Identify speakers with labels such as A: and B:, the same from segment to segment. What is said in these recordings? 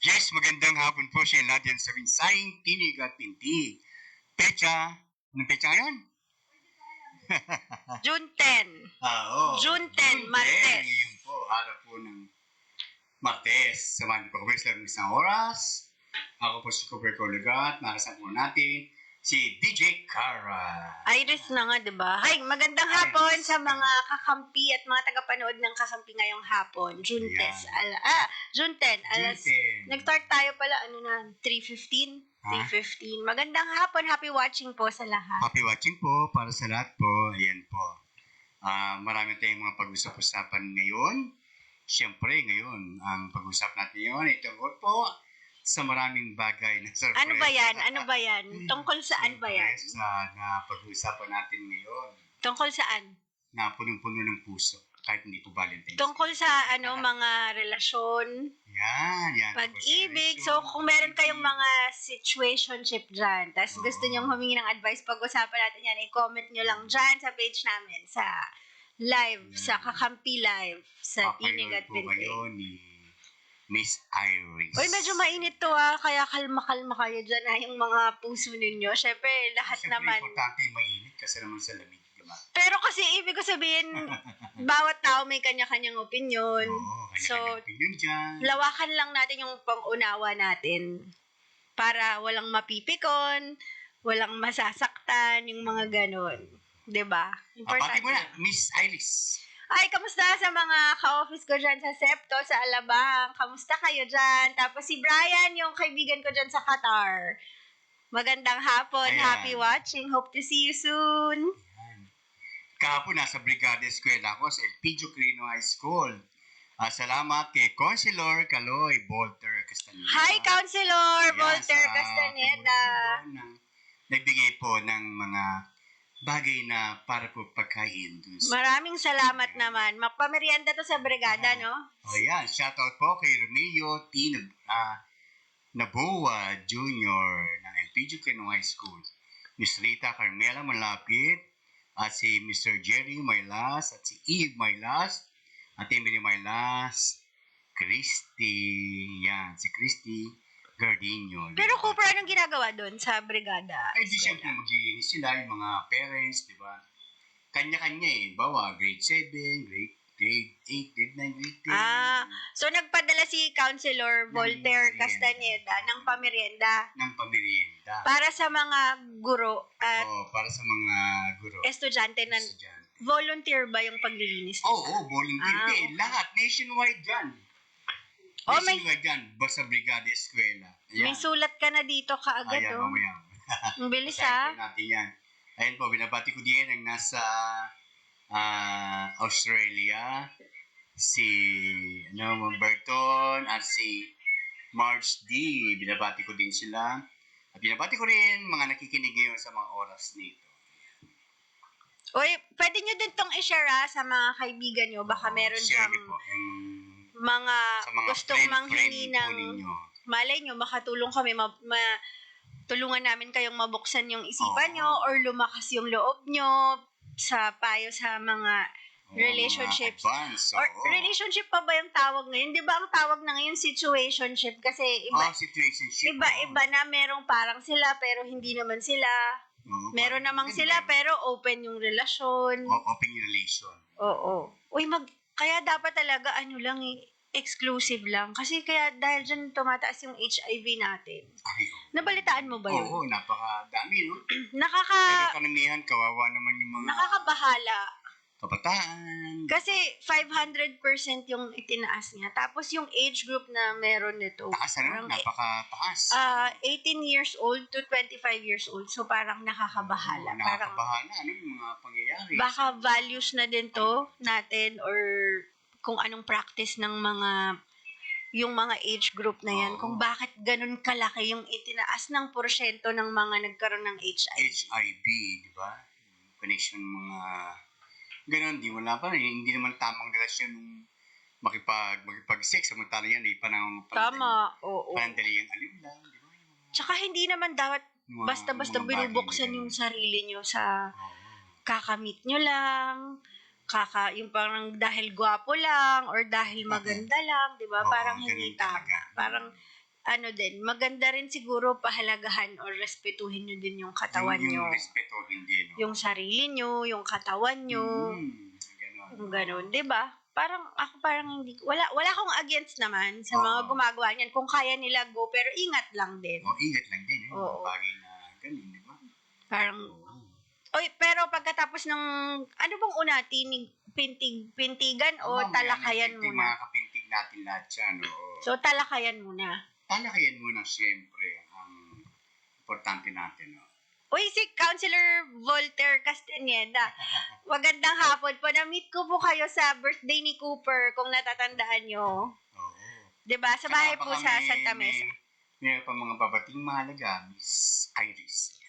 A: Yes, magandang hapon po siya natin sa Minsaying Tinig at Pintig. Pecha, anong pecha ngayon?
B: June 10.
A: Oo.
B: June 10, Martes.
A: Ngayon po, araw po ng Martes. Samahan po kami sa isang oras. Ako po si Cooper Colugat. Nakasama po natin si DJ Cara.
B: Iris na nga, di ba? Hi, magandang hapon sa mga kakampi at mga tagapanood ng kakampi ngayong hapon. June 10. June 10. Nag-start tayo pala, 3:15? 3:15. Magandang hapon. Happy watching po sa lahat.
A: Happy watching po para sa lahat po. Ayan po. Marami tayong mga pag-usap-usapan ngayon. Siyempre, ngayon, ang pag-usap natin ngayon ay tungkol po sa maraming bagay na surprise.
B: Ano ba yan? Tungkol saan ba yan?
A: Na pag-uusapan natin ngayon.
B: Tungkol saan?
A: Na punong-puno ng puso. Kahit hindi po Valentine's.
B: Tungkol sa mga relasyon.
A: Yan.
B: Pag-ibig. So, kung meron kayong mga situationship dyan, tapos gusto nyong humingi ng advice, pag-usapan natin yan, i-comment nyo lang dyan sa page namin, sa live, sa Kakampi Live, sa Tinig at Pintig.
A: Kayo ni Miss Iris.
B: Uy, medyo mainit to kaya kalma-kalma kayo dyan yung mga puso ninyo. Siyempre, lahat naman.
A: Siyempre, importante mainit kasi naman sa lamig, diba?
B: Pero kasi, ibig ko sabihin, bawat tao may kanya-kanyang opinion. So,
A: opinion dyan.
B: lawakan lang natin yung pang-unawa natin para walang mapipikon, walang masasaktan, yung mga ganon. Diba?
A: Pati mo na, Miss Iris.
B: Ay, kamusta sa mga ka-office ko dyan sa Septo, sa Alabang? Kamusta kayo dyan? Tapos si Brian, yung kaibigan ko dyan sa Qatar. Magandang hapon.
A: Ayan.
B: Happy watching. Hope to see you soon.
A: Kahapon nasa Brigada Eskwela ako sa Elpidio Quirino High School. Salamat kay Councilor Caloy Volter Castaneda.
B: Hi, Councilor Volter Castaneda.
A: Nagbigay po ng mga bagay na para po pagkain.
B: Maraming salamat naman. Magpamerienda to sa Brigada, no?
A: Yan. Shoutout po kay Romeo T. Naboa Jr. ng Elpidio Quirino High School. Miss Rita Carmela Malapit, at si Mr. Jerry Maylas, at si Eve Maylas, at Emily Maylas, Christy, si Christy Gardino.
B: Pero Cooper, anong ginagawa doon sa Brigada?
A: Di siyempre mag-iinis sila, yung mga parents, di ba? Kanya-kanya Bawa, grade 7, grade 8, grade 9, grade 10.
B: So nagpadala si Councilor Volter Castaneda ng pamerienda. Para sa mga guro at
A: para sa mga guro.
B: Estudyante na volunteer ba yung paglilinis?
A: Volunteer. Okay. Lahat, nationwide dyan. Nationwide dyan, basta Brigada Eskwela.
B: May sulat ka na dito kaagad.
A: Ayan, mamaya.
B: Ang bilis
A: natin yan. Ayan po, binabati ko din ang nasa Australia, si Berton at si Marge D. Binabati ko din sila. At binabati ko rin mga nakikinig ngayon sa mga oras nito.
B: Uy, pwede nyo din tong i-share sa mga kaibigan nyo. Baka meron siyang mga gustong manghingi ng malay nyo, makatulong kami, tulungan namin kayong mabuksan yung isipan nyo or lumakas yung loob nyo sa payo sa mga relationships. Or relationship pa ba yung tawag ngayon? Di ba ang tawag na ngayon situationship? Kasi iba na, merong parang sila pero hindi naman sila. Meron namang sila pero open yung relasyon.
A: Open yung relation.
B: Oo. Uy, kaya dapat talaga exclusive lang. Kasi kaya dahil dyan tumataas yung HIV natin. Nabalitaan mo ba yun?
A: Oo, napakadami, no?
B: Pero
A: karamihan, kawawa naman yung mga
B: nakakabahala.
A: Kabataan.
B: Kasi 500% yung itinaas niya. Tapos yung age group na meron nito.
A: Taas na, napakataas.
B: 18 years old to 25 years old. So parang nakakabahala.
A: Nakakabahala, yung mga pangyayari.
B: Baka values na din to natin or kung anong practice ng yung mga age group na yan, kung bakit ganun kalaki yung itinaas ng porsyento ng mga nagkaroon ng HIV.
A: HIV, di ba? Connection mga ganun, wala pa rin. Hindi naman tamang relasyon nung makipag-sex. Samantala yan,
B: Tama, oo.
A: Panandali yung alim lang, di ba?
B: Tsaka hindi naman dapat basta-basta binubuksan yung sarili nyo sa kakamit nyo lang, yung parang dahil gwapo lang or dahil maganda lang, di ba? Parang hindi tama. Parang maganda rin siguro pahalagahan or respetuhin nyo din yung katawan nyo.
A: Yung respetuhin din. No?
B: Yung sarili nyo, yung katawan nyo. Yung ganun, di ba? Parang hindi, wala akong against naman sa mga gumagawa niyan. Kung kaya nila go, pero ingat lang din.
A: Ingat lang din. Mga bagay na ganun, di ba?
B: Parang, pero pagkatapos ng, ano bang una, pintigan o talakayan muna?
A: Mga kapintig natin lahat yan.
B: So, talakayan muna.
A: Talakayan muna, siyempre, ang importante natin.
B: Uy, si Councilor Voltaire Castañeda. Magandang hapon po. Na-meet ko po kayo sa birthday ni Cooper, kung natatandaan nyo. Diba? Sa bahay po sa Santa Mesa.
A: Meron pa mga babating mahalaga, Miss Iris.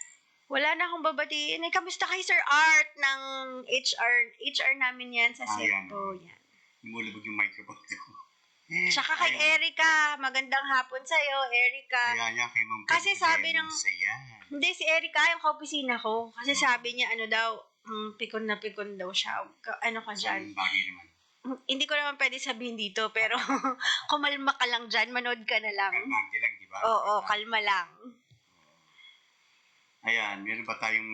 B: Wala na akong babatiin. Kamusta kay Sir Art ng HR namin yan sa Septo. Yan.
A: Lumulubog yung microphone ko.
B: Tsaka kay Erica, magandang hapon sa'yo, Erica.
A: Kay Ma'am
B: kasi sabi ng, hindi, si Erica, yung kaopisina ko, kasi sabi niya, pikon na pikon daw siya. Ano ka dyan?
A: Bagay naman.
B: Hindi ko naman pwede sabihin dito, pero kumalma ka lang dyan, manood ka na lang.
A: Kalmante lang, di ba?
B: Oo, kalma lang.
A: Ayan, meron pa tayong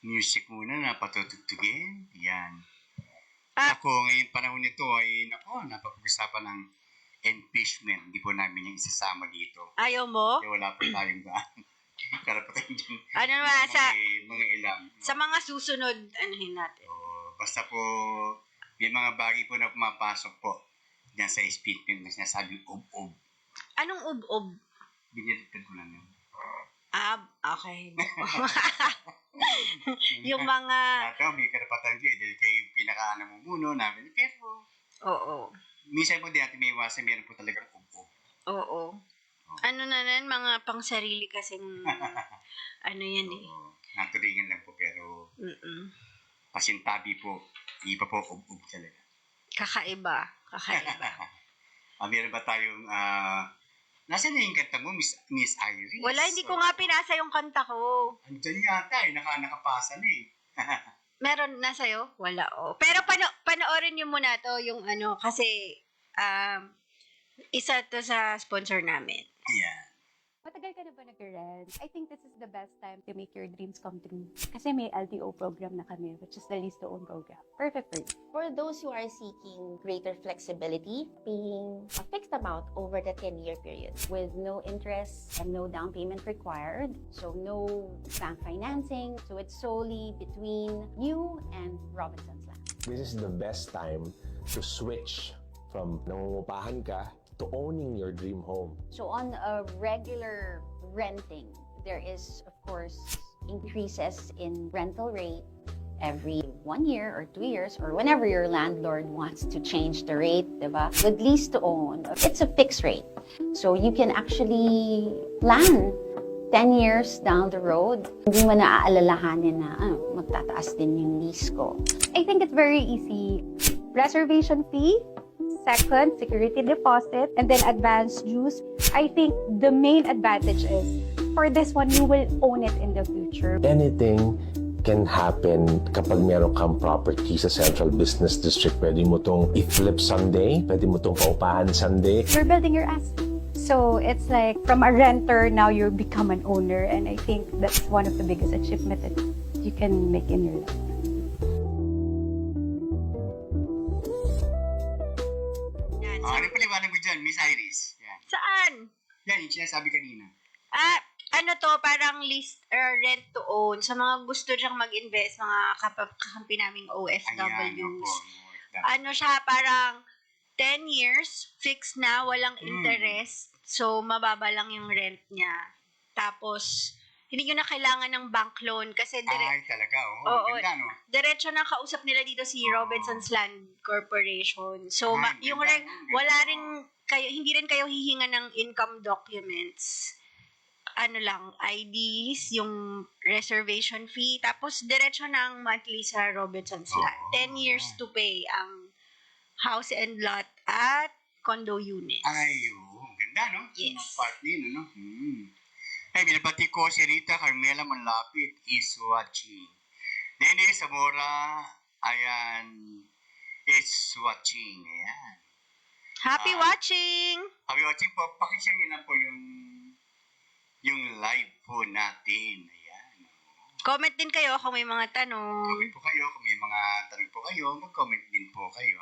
A: music muna na patutugtugin. Ayan. Ako, ngayong panahon nito ay, napag-usapan ng impeachment. Hindi po namin yung isasama dito.
B: Ayaw mo?
A: Kaya wala po tayong karapatan dyan. Mga ilang.
B: Sa mga susunod, anuhin natin.
A: Basta po, may mga bagay po na pumapasok po dyan sa impeachment na sinasabing ub-ub.
B: Anong ub-ub?
A: Biniliktad ko lang yun.
B: Okay. Yung mga...
A: Nato, may karapatan kayo dahil kayo yung pinaka-namumuno namin. Pero...
B: Oo.
A: Minsan po di natin may iwasan, meron po talagang ub-ub.
B: Oo. Mga pang-sarili kasing... yan eh.
A: Naturingan lang po, pero... Pasintabi po. Iba po ub-ub talaga.
B: Kakaiba.
A: Meron ba tayong... Nasaan na yung kanta mo, Miss Iris?
B: Wala, hindi ko nga pinasa yung kanta ko.
A: Andyan yata nakapasa na eh.
B: Meron na sa'yo? Wala, Pero panoorin nyo muna to, yung kasi isa to sa sponsor namin.
A: Yeah.
C: Matagal ka na ba nag-rent? I think this is the best time to make your dreams come true. Kasi may LTO program na kami, which is the lease-to-own program. Perfect for you.
D: For those who are seeking greater flexibility, paying a fixed amount over the 10-year period
C: With no interest and no down payment required. So no bank financing. So it's solely between you and Robinson's Land.
E: This is the best time to switch from nangungupahan ka to owning your dream home.
C: So on a regular renting, there is, of course, increases in rental rate every 1 year or 2 years or whenever your landlord wants to change the rate, diba? With lease to own, it's a fixed rate. So you can actually plan 10 years down the road. Hindi mo naaalalahanin na magtataas din yung lease ko. I think it's very easy. Reservation fee, second, security deposit, and then advance dues. I think the main advantage is, for this one, you will own it in the future.
E: Anything can happen kapag meron kang property sa Central Business District. Pwede mo tong i-flip someday. Pwede mo tong paupahan someday.
C: You're building your asset. So it's like from a renter, now you become an owner. And I think that's one of the biggest achievements that you can make in your life.
A: Ano paliwanag mo dyan, Miss Iris? Yan.
B: Saan?
A: Yan, yung sinasabi kanina.
B: Parang list or rent to own. Sa mga gusto dyang mag-invest, mga kakampi naming OFWs. Siya, parang 10 years, fixed na, walang interest. So, mababa lang yung rent niya. Tapos, hindi nyo na kailangan ng bank loan kasi
A: talaga, ganda, no?
B: Diretso na kausap nila dito si Robinson's Land Corporation. So, hindi rin kayo hihinga ng income documents. IDs, yung reservation fee, tapos diretso ng monthly sa Robinson's Land. 10 years to pay ang house and lot at condo units.
A: Ganda, no?
B: Yes.
A: Part nino, no? Ay, binabati ko si Rita Carmela Manlapit is watching. Nene Zamora, ayan, is watching. Ayan.
B: Happy watching!
A: Happy watching po. Pakishare niyo lang po yung live po natin. Ayan.
B: Comment din kayo kung may mga tanong.
A: Comment po kayo. Kung may mga tanong po kayo, mag-comment din po kayo.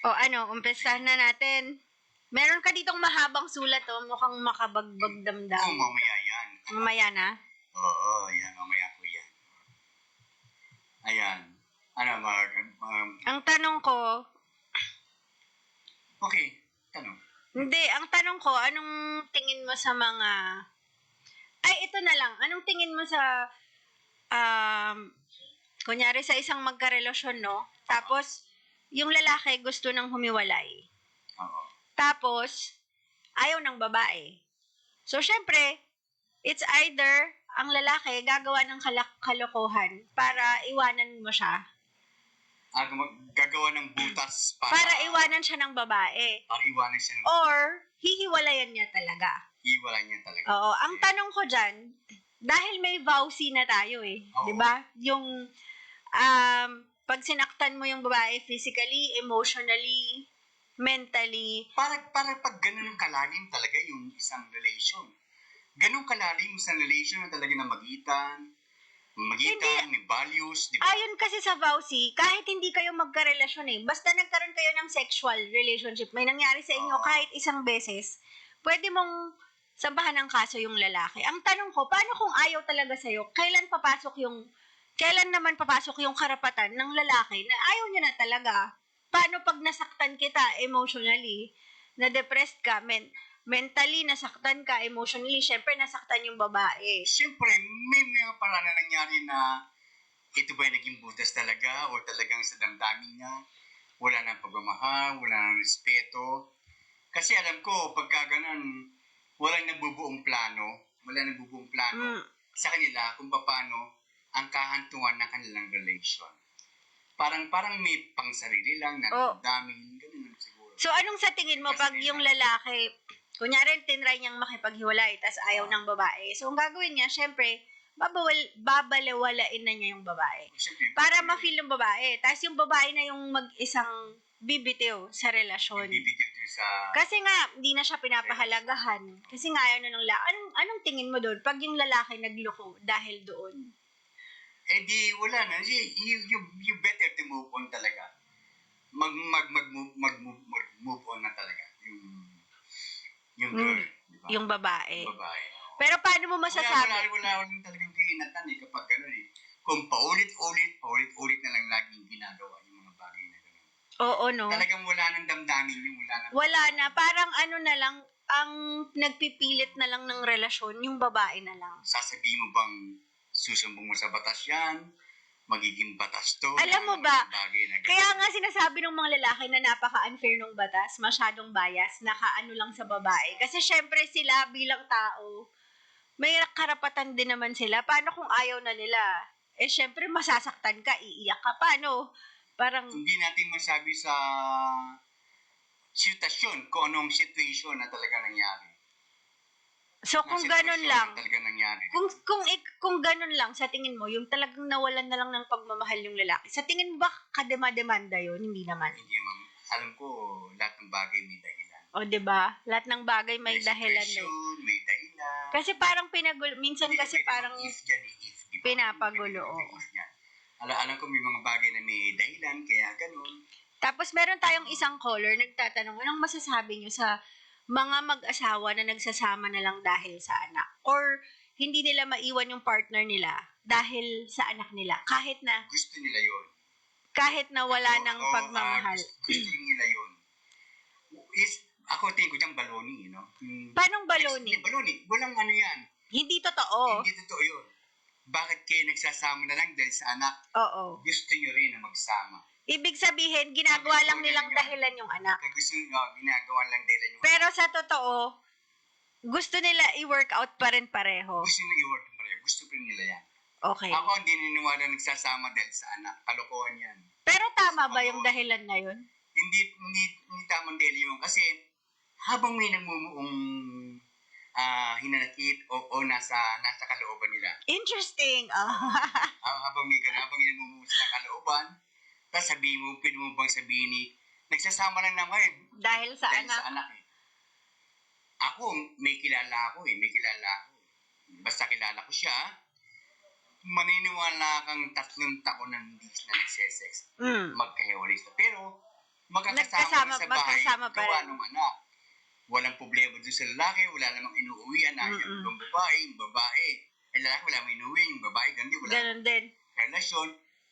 B: O ano, umpisahan na natin. Meron ka ditong mahabang sulat, mukhang makabagbag damdam.
A: Oo, mamaya yan.
B: Mamaya na?
A: Oo, yan. Mamaya po yan. Ayan. Ano,
B: Ang tanong ko,
A: okay, tanong.
B: hindi, ang tanong ko, anong tingin mo sa mga... Ay, ito na lang. Anong tingin mo sa... kunyari sa isang magkarelasyon, no? Tapos, yung lalaki gusto nang humiwalay.
A: Oo.
B: Tapos, ayaw ng babae. So, syempre, it's either ang lalaki gagawa ng kalokohan para iwanan mo siya.
A: Gagawa ng butas
B: Para iwanan siya ng babae.
A: Para iwanan siya ng
B: Or, hihiwalayan niya talaga.
A: iwala niya talaga.
B: Oo. Ang tanong ko dyan, dahil may vowsy na tayo
A: Oo.
B: di ba? Yung, pag sinaktan mo yung babae physically, emotionally, mentally,
A: Para pag ganun kalalim talaga yung isang relation. Ganun kalalim yung isang relation na talaga na magitan, may values, di ba?
B: ayon kasi sa vowsy, kahit hindi kayo magkarelasyon basta nagkaroon kayo ng sexual relationship, may nangyari sa inyo
A: Oo.
B: kahit isang beses, pwede mong sampahan ng kaso yung lalaki. Ang tanong ko, paano kung ayaw talaga sa'yo? Kailan naman papasok yung karapatan ng lalaki na ayaw niya na talaga? Paano pag nasaktan kita emotionally, na-depressed ka, mentally nasaktan ka, emotionally, syempre nasaktan yung babae.
A: Siyempre, may mga paraan na nangyari na ito ba naging butas talaga o talagang sa damdamin niya, wala nang pagmamahal, wala nang respeto. Kasi alam ko, pagka ganun, walang nabubuong plano
B: Mm.
A: sa kanila kung paano ang kahantungan ng kanilang relation. Parang may pangsarili lang na
B: Oh.
A: damdamin, ganun lang siguro.
B: So, anong sa tingin mo pag yung lalaki, kunyari, tinry niyang makipaghiwalay, tas ayaw ng babae. So, ang gagawin niya, syempre, babalewalain na niya yung babae.
A: Siyempre,
B: Para ma-feel ng babae. Tas yung babae na yung mag-isang bibitiw sa relasyon.
A: bibigyan din sa...
B: Kasi nga, hindi na siya pinapahalagahan. Kasi nga, ayaw na ng lalaki. Anong tingin mo doon pag yung lalaki nagloko dahil doon?
A: Eh di, wala na. You better to move on talaga. Mag-move on na talaga. Yung girl. Di ba?
B: Yung babae.
A: Yung babae.
B: Pero paano mo masasabi?
A: Wala talagang kainatan kapag gano'n Kung paulit-ulit na lang laging ginagawa yung mga bagay na gano'n.
B: Oo, no?
A: Talagang wala nang damdamin yung
B: Wala na. Parang ano na lang, ang nagpipilit na lang ng relasyon, yung babae na lang.
A: Sasabihin mo bang susumbong mo sa batas yan? Magiging batas to?
B: Alam mo
A: Mga
B: ba,
A: bagay na ganun.
B: Kaya nga sinasabi ng mga lalaki na napaka-unfair ng batas, masyadong bias, nakaano lang sa babae. Kasi syempre sila bilang tao, may karapatan din naman sila. Paano kung ayaw na nila? Eh syempre masasaktan ka, iiyak ka. Paano? Parang,
A: Hindi natin masabi sa sitwasyon kung anong situation na talaga nangyari.
B: so kung
A: Ang
B: ganun
A: sitwasyon
B: lang,
A: na talaga nangyari.
B: kung ganun lang, sa tingin mo, yung talagang nawalan na lang ng pagmamahal yung lalaki, sa tingin mo ba kadema-demanda yun? Hindi naman.
A: Hindi, ma'am. Alam ko, lahat ng bagay may dahilan.
B: O, diba? Lahat ng bagay may dahilan
A: sitwasyon, may dahilan.
B: Kasi parang minsan
A: Hindi
B: kasi
A: pwede
B: parang
A: mag-if dyan, if, di ba?
B: pinapagulo,
A: Hindi pwede
B: oo.
A: mag-if dyan. Alam ko may mga bagay na may dahilan, kaya ganun.
B: Tapos meron tayong isang caller nagtatanong, anong masasabi niyo sa mga mag-asawa na nagsasama na lang dahil sa anak? Or hindi nila maiwan yung partner nila dahil sa anak nila? Kahit
A: Gusto nila yun.
B: wala ng
A: Ako,
B: pagmamahal.
A: gusto nila yun. Ako tingin ko dyan baloni, no?
B: Paanong baloni?
A: Hindi, baloni. Walang ano yan.
B: Hindi totoo.
A: Hindi totoo yun. Bakit kayo nagsasama na lang dahil sa anak?
B: Oo.
A: Gusto nyo rin na magsama.
B: Ibig sabihin, ginagawa lang nilang dahilan yung anak.
A: Kung gusto nyo, ginagawa lang dahilan yung
B: Pero sa totoo, gusto nila i-work out pa rin pareho.
A: Gusto nyo i-work pareho. Gusto pa rin nila yan.
B: Okay.
A: Ako hindi niniwala nagsasama dahil sa anak. Kalokohan yan.
B: Pero tama ba yung dahilan na yun?
A: Hindi tamang dahil yun. Kasi habang may namumuong hinanakit o nasa kalooban nila.
B: Interesting.
A: Habang may namumuong sa kalooban, tapos sabihin mo, pwede mo bang sabihin ni Nagsasama lang naman
B: Dahil sa
A: dahil
B: anak.
A: sa anak eh. Ako, may kilala ako. Basta kilala ko siya, maniniwala kang 3 taon na hindi sila nagsesex. Magkahiwalay sila. Pero, magkakasama na sa bahay,
B: magkasama pa
A: gawa
B: rin.
A: ng anak. Walang problema doon sa lalaki, wala namang inuuwian na yung babae. Yung lalaki, wala namang inuuwian, yung babae, wala
B: Ganon din.
A: relasyon.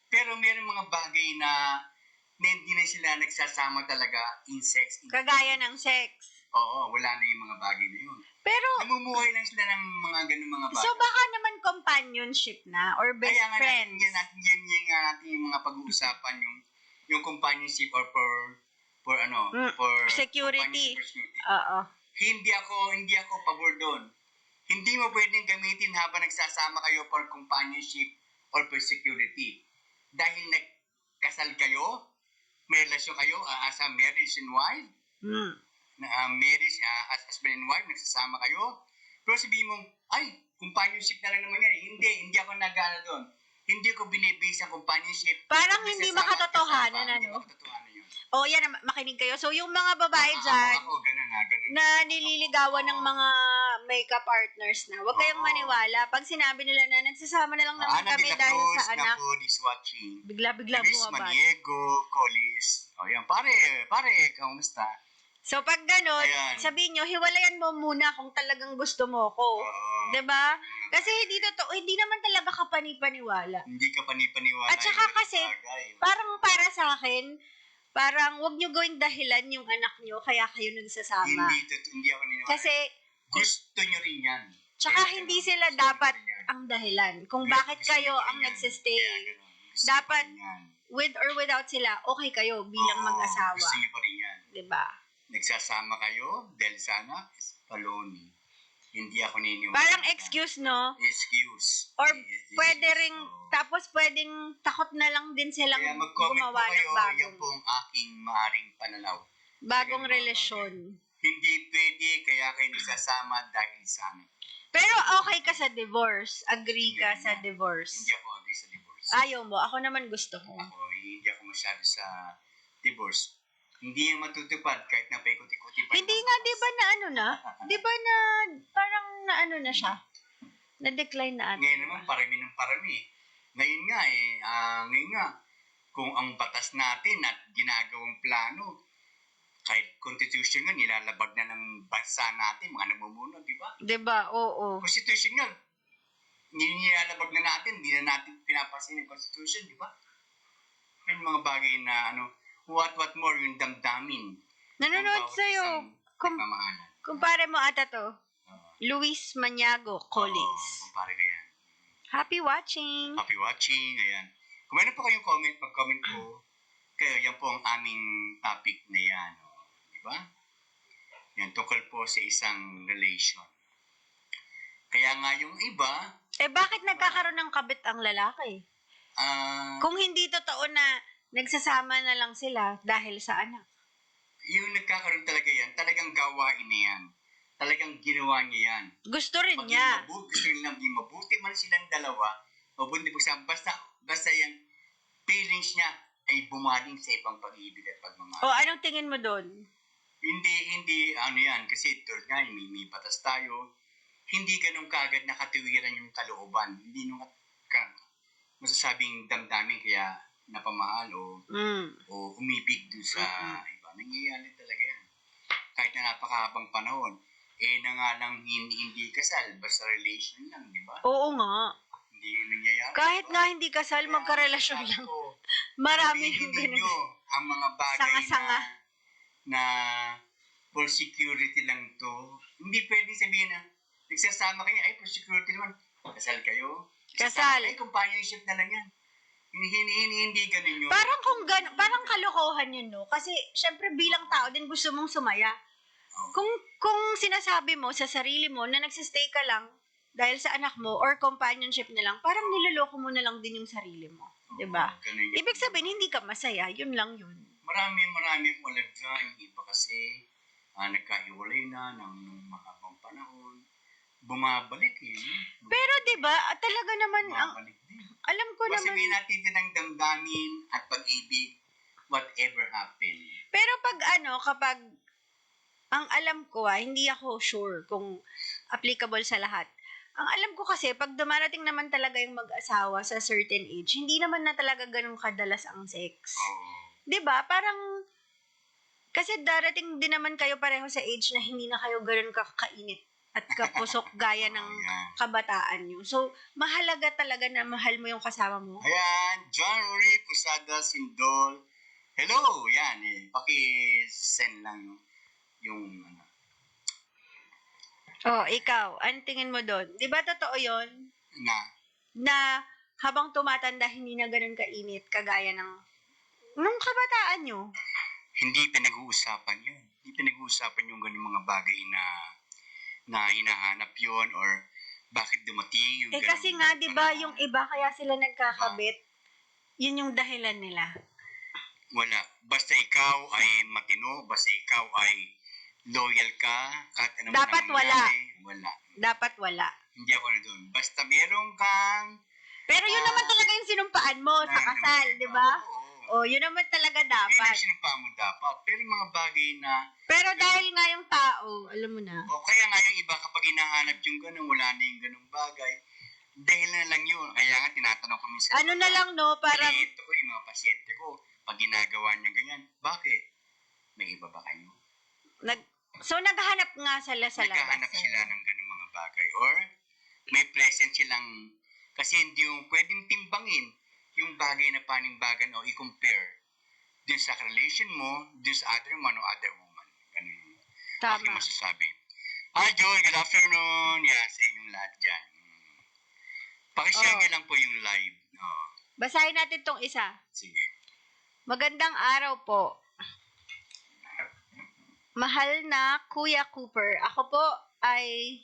A: Pero meron mga bagay na hindi na sila nagsasama talaga in sex.
B: Kagaya ng sex.
A: Oo, wala na yung mga bagay na yun.
B: Pero,
A: Namumuhay lang sila ng mga ganun mga bagay.
B: so baka naman companionship na or best
A: Kaya nga
B: friends.
A: natin yung mga pag-uusapan, yung companionship or for
B: Security.
A: companionship or security.
B: Oo.
A: Hindi ako pabor doon. Hindi mo pwedeng gamitin habang nagsasama kayo for companionship or for security. Dahil nagkasal kayo, may relasyon kayo as a marriage and wife, marriage as husband and wife, nagsasama kayo. Pero sabihin mo, ay, companionship na lang naman yan. Hindi ako nag-ano doon. Hindi ko binibase ang companionship.
B: Parang hindi makatotohanan,
A: Hindi
B: ano?
A: makatotohanan yun.
B: O yan, makinig kayo. So yung mga babae dyan,
A: Ako, ganun.
B: na nililigawan ng mga makeup partners na, huwag kayong
A: Oo.
B: maniwala. Pag sinabi nila na nagsasama na lang naman kami dahil sa anak,
A: Naku, is watching.
B: bigla-bigla
A: Luis
B: bumabati.
A: Maniego, Colis. O yan, pare, kamusta?
B: So pag ganun,
A: Ayan.
B: sabihin nyo, hiwalayan mo muna kung talagang gusto mo ko.
A: Oo.
B: 'Di ba? Kasi hindi naman talaga kapani-paniwala.
A: Hindi ka panipaniwala.
B: At saka
A: yung ganung
B: kasi,
A: bagay.
B: parang para sa akin, parang wag nyo gawing dahilan yung anak nyo kaya kayo nagsasama.
A: Hindi ako niniwala.
B: Kasi,
A: gusto nyo rin yan.
B: tsaka
A: Kaya
B: hindi
A: ganun,
B: sila
A: gusto nyo
B: dapat
A: rin yan.
B: ang dahilan kung
A: Gusto
B: bakit
A: nyo
B: kayo
A: rin
B: ang
A: yan.
B: nagsistay.
A: Kaya ganun, gusto
B: Dapat,
A: nyo pa rin yan.
B: with or without sila, okay kayo bilang
A: Oo,
B: mag-asawa.
A: Gusto nyo pa rin yan.
B: 'Di ba?
A: Nagsasama kayo dahil sana paloni. Hindi ako niniwala.
B: Parang excuse, no?
A: Excuse.
B: Or
A: Yes,
B: pwede
A: yes,
B: ring,
A: oo.
B: tapos pwedeng takot na lang din silang
A: Kaya mag-comment po
B: gumawa
A: kayo,
B: ng
A: yan pong aking maaring pananaw.
B: bagong
A: Ganun,
B: relasyon.
A: Hindi pwede, kaya kayo nagsasama dahil sana.
B: Pero okay ka sa divorce. Agree ka sa divorce.
A: Hindi ako agree sa divorce.
B: Ayaw mo. Ako naman gusto ko.
A: Ako, hindi ako masyado sa divorce. Hindi yung matutupad kahit na paikot-ikuti pa.
B: Hindi nga, di ba na ano na? Di ba na, parang na ano na siya? Na-decline na ata.
A: Ngayon naman, parami ng parami. Ngayon nga, kung ang batas natin at ginagawang plano, kahit constitution nga, nilalabag na ng bansa natin, mga namumuno, di ba?
B: Di ba? Oo.
A: Constitution nga, nilalabag na natin, hindi na natin pinapasin yung constitution, di ba? May mga bagay na, what more yung damdamin.
B: Nanonood sa'yo.
A: Nagmamahalan.
B: Kumpare mo ata to. Luis Maniago, Colis.
A: Kumpare ko yan.
B: Happy watching.
A: Happy watching, ayan. Kung meron po kayong comment, mag-comment po kayo, yan po ang aming topic na yan. Di ba? Yan, tukol po sa isang relation. Kaya nga yung iba,
B: Bakit nagkakaroon ng kabit ang lalaki? Kung hindi totoo na nagsasama na lang sila dahil sa anak.
A: yung nagkakaroon talaga yan, talagang gawain na yan. Talagang ginawa niya yan.
B: Gusto rin
A: Maging
B: niya.
A: gusto nila maging mabuti man silang dalawa, mabuti po siya, basta yung feelings niya ay bumaling sa ibang pag-ibig at pagmamahal.
B: O, anong tingin mo doon?
A: Hindi, yan, kasi tulad nga, may batas tayo, hindi ganun kaagad nakatiwiran yung kalooban. Hindi nung masasabing damdamin kaya napamahal o umibig doon sa iba. Nangyayari talaga yan. Kahit na napakahabang panahon, na nga lang hindi kasal, basta relation lang, di ba?
B: Oo nga.
A: Hindi nangyayari.
B: Kahit
A: diba?
B: nga hindi kasal, magkarelasyon
A: Sabi
B: lang.
A: ko,
B: Marami
A: sabihin
B: yung ganun.
A: ninyo ang mga bagay
B: Sanga-sanga.
A: na for security lang to. Hindi pwede sabihin na nagsasama kayo, ay for security naman, kasal kayo.
B: Kasal.
A: Ay, companionship na lang yan. Hindi ganun yun.
B: Parang kalokohan yun, no? Kasi, syempre, bilang tao din gusto mong sumaya. Kung sinasabi mo sa sarili mo na nagsistay ka lang dahil sa anak mo or companionship na lang, parang niloloko mo na lang din yung sarili mo. 'Di ba?
A: Ganun yun.
B: Ibig sabihin, hindi ka masaya. Yun lang yun.
A: Marami walang dyan. Iba kasi nagkahiwalay na ng mahabang panahon. Bumabalik eh.
B: Pero 'di ba, talaga naman
A: Bumabalik din.
B: alam ko naman.
A: Sabihin natin din ang damdamin at pag-ibig, whatever happened.
B: Pero kapag, ang alam ko hindi ako sure kung applicable sa lahat. Ang alam ko kasi, pag dumarating naman talaga yung mag-asawa sa certain age, hindi naman na talaga ganun kadalas ang sex.
A: Oo.
B: 'Di ba? Parang, kasi darating din naman kayo pareho sa age na hindi na kayo ganun kakainit at kapusok gaya ng
A: Ayan.
B: kabataan nyo. So, mahalaga talaga na mahal mo yung kasama mo.
A: Ayan, John Ray Posada Sindol. Hello, yan eh. Paki-send lang yung ano.
B: Oh, ikaw, ano tingin mo doon? 'Di ba totoo 'yon? Na habang tumatanda, hindi na ganun kainit kagaya nung kabataan nyo.
A: Hindi pinag-uusapan yun. Hindi pinag-uusapan yung ganung mga bagay na hinahanap yun or bakit dumating yung ganung
B: Kasi nga, 'di ba,
A: panahon.
B: yung iba kaya sila nagkakabit, yun yung dahilan nila.
A: Wala. Basta ikaw ay matino, basta ikaw ay loyal ka, kahit ano man
B: Dapat
A: ang
B: wala.
A: mangyari, wala.
B: Dapat wala.
A: Hindi ako na doon. Basta meron kang...
B: Pero yun naman talaga yung sinumpaan mo sa kasal, 'di ba?
A: Oo.
B: Oh, yun naman talaga
A: Yun
B: dapat.
A: ang sinumpaan mo dapat. Pero mga bagay na...
B: Pero dahil nga yung tao, alam mo na.
A: O kaya nga yung iba kapag hinahanap yung ganun, wala na yung ganung bagay. Dahil na lang yun. Kaya nga tinatanong ko minsan.
B: Ano na lang, no, parang,
A: Ito ko yung mga pasyente ko. Pag ginagawa niya ganyan, bakit? May iba ba kayo?
B: so naghahanap nga sila sa labas.
A: Naghahanap sila ng ganung mga bagay. Or may present silang... Kasi hindi yung pwedeng timbangin yung bagay na panimbagan o i-compare dun sa relation mo, dun sa other man o other woman. Ganun yung aking
B: Tama.
A: masasabi. Hi, Joy. Good afternoon. Yeah, sa inyong lahat dyan. Pakishare
B: Oh.
A: niyo lang po yung live. Oh,
B: Basahin natin tong isa.
A: sige.
B: Magandang araw po. Mahal na Kuya Cooper, ako po ay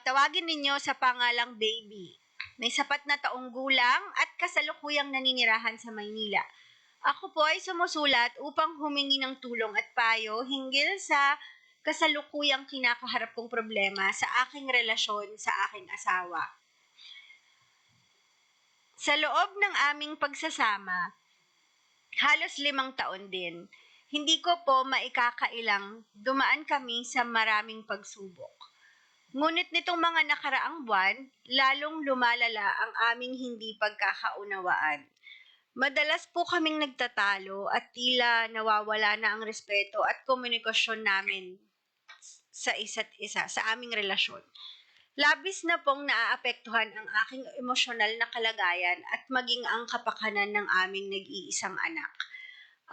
B: tawagin ninyo sa pangalang Baby. May sapat na taong gulang at kasalukuyang naninirahan sa Maynila. Ako po ay sumusulat upang humingi ng tulong at payo hinggil sa kasalukuyang kinakaharap kong problema sa aking relasyon sa aking asawa. Sa loob ng aming pagsasama, halos 5 taon din, hindi ko po maikakailang dumaan kami sa maraming pagsubok. Ngunit nitong mga nakaraang buwan, lalong lumalala ang aming hindi pagkakaunawaan. Madalas po kaming nagtatalo at tila nawawala na ang respeto at komunikasyon namin sa isa't isa, sa aming relasyon. Labis na pong naaapektuhan ang aking emosyonal na kalagayan at maging ang kapakanan ng aming nag-iisang anak.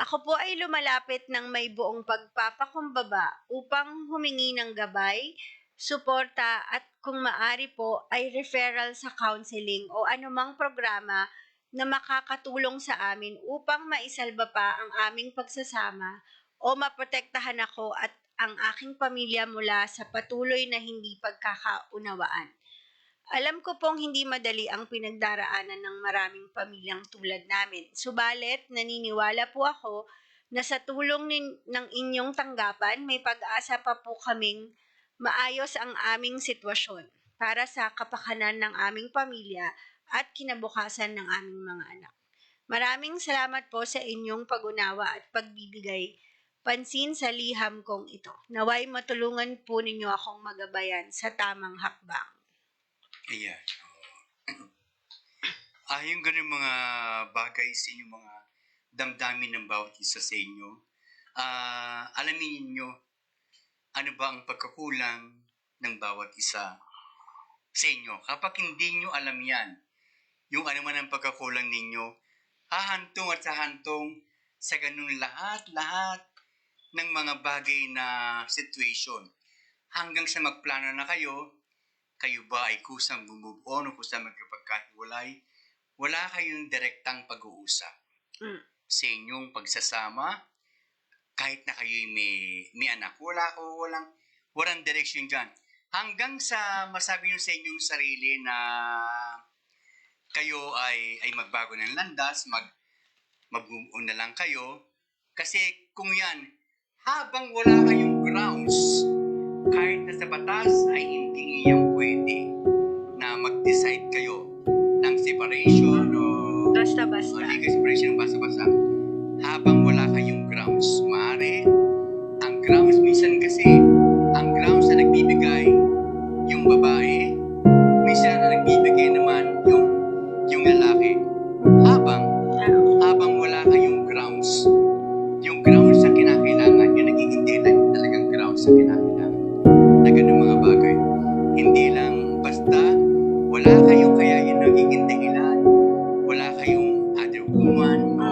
B: Ako po ay lumalapit ng may buong pagpapakumbaba upang humingi ng gabay, suporta at kung maari po ay referral sa counseling o anumang programa na makakatulong sa amin upang maisalba pa ang aming pagsasama o maprotektahan ako at ang aking pamilya mula sa patuloy na hindi pagkakaunawaan. Alam ko pong hindi madali ang pinagdaraanan ng maraming pamilyang tulad namin. Subalit, naniniwala po ako na sa tulong ng inyong tanggapan, may pag-asa pa po kaming maayos ang aming sitwasyon para sa kapakanan ng aming pamilya at kinabukasan ng aming mga anak. Maraming salamat po sa inyong pag-unawa at pagbibigay pansin sa liham kong ito. Naway matulungan po ninyo akong magabayan sa tamang hakbang.
A: Ayan. Yung ganun mga bagay sa inyong mga damdamin ng bawat isa sa inyo, alamin niyo ano ba ang pagkakulang ng bawat isa sa inyo. Kapag hindi nyo alam yan, yung ano man ang pagkakulang ninyo, hahantong at hahantong sa ganun lahat ng mga bagay na situation. Hanggang sa magplano na kayo ba ay kusang bumove on o kusang magkapagkahiwalay, wala kayong direktang pag-uusap sa inyong pagsasama. Kahit na kayo may anak, walang direction dyan. Hanggang sa masabi nyo sa inyong sarili na kayo ay magbago ng landas, mag-move on na lang kayo. Kasi kung yan, habang wala kayong grounds, kahit na sa batas ay hindi iyan pwede na mag-decide kayo ng separation o
B: Basta-basta.
A: legal separation, basta-basta. Habang wala kayong grounds, suporta, wala kayong kaya yun nagiging dahilan. Wala kayong other woman o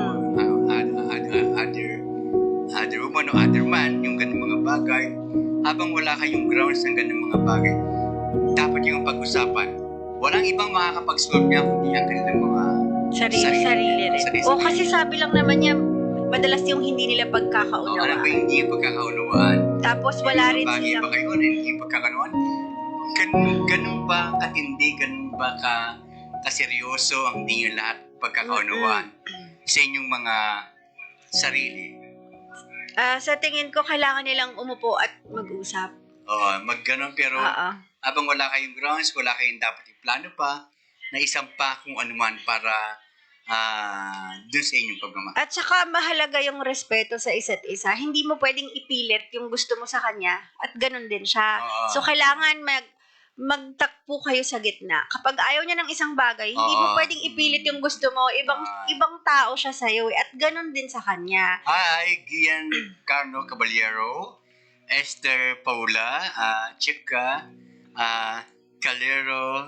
A: other woman o other man, yung ganung mga bagay. Habang wala kayong grounds ng ganung mga bagay, dapat yung pag-usapan. Walang ibang makakapag-solve niya kundi ang kanilang mga
B: Sarili rin. O kasi sabi lang naman niya, madalas yung hindi nila
A: ano ba
B: pagkakaunawaan.
A: hindi yung pagkakaunawaan?
B: Tapos wala rin
A: Bagay
B: silang...
A: ba kayo na hindi yung pagkakaunawaan? Ganun ba katindi, ganun ba kaseryoso ang hindi nyo lahat pagkakaunawaan sa inyong mga sarili?
B: Sa tingin ko, kailangan nilang umupo at mag-usap.
A: Oo, magganon pero
B: Oo.
A: habang wala kayong grounds, wala kayong dapat plano pa na isang pa kung anuman para dun sa inyong pagmamahal.
B: At saka mahalaga yung respeto sa isa't isa. Hindi mo pwedeng ipilit yung gusto mo sa kanya at ganun din siya.
A: Oo.
B: So kailangan magtakpo kayo sa gitna. Kapag ayaw niya ng isang bagay, hindi mo
A: Oo.
B: pwedeng ipilit yung gusto mo. Ibang tao siya sa'yo at ganun din sa kanya.
A: Hi, Gian Carlo Caballero, Esther Paula, Chika, Calero,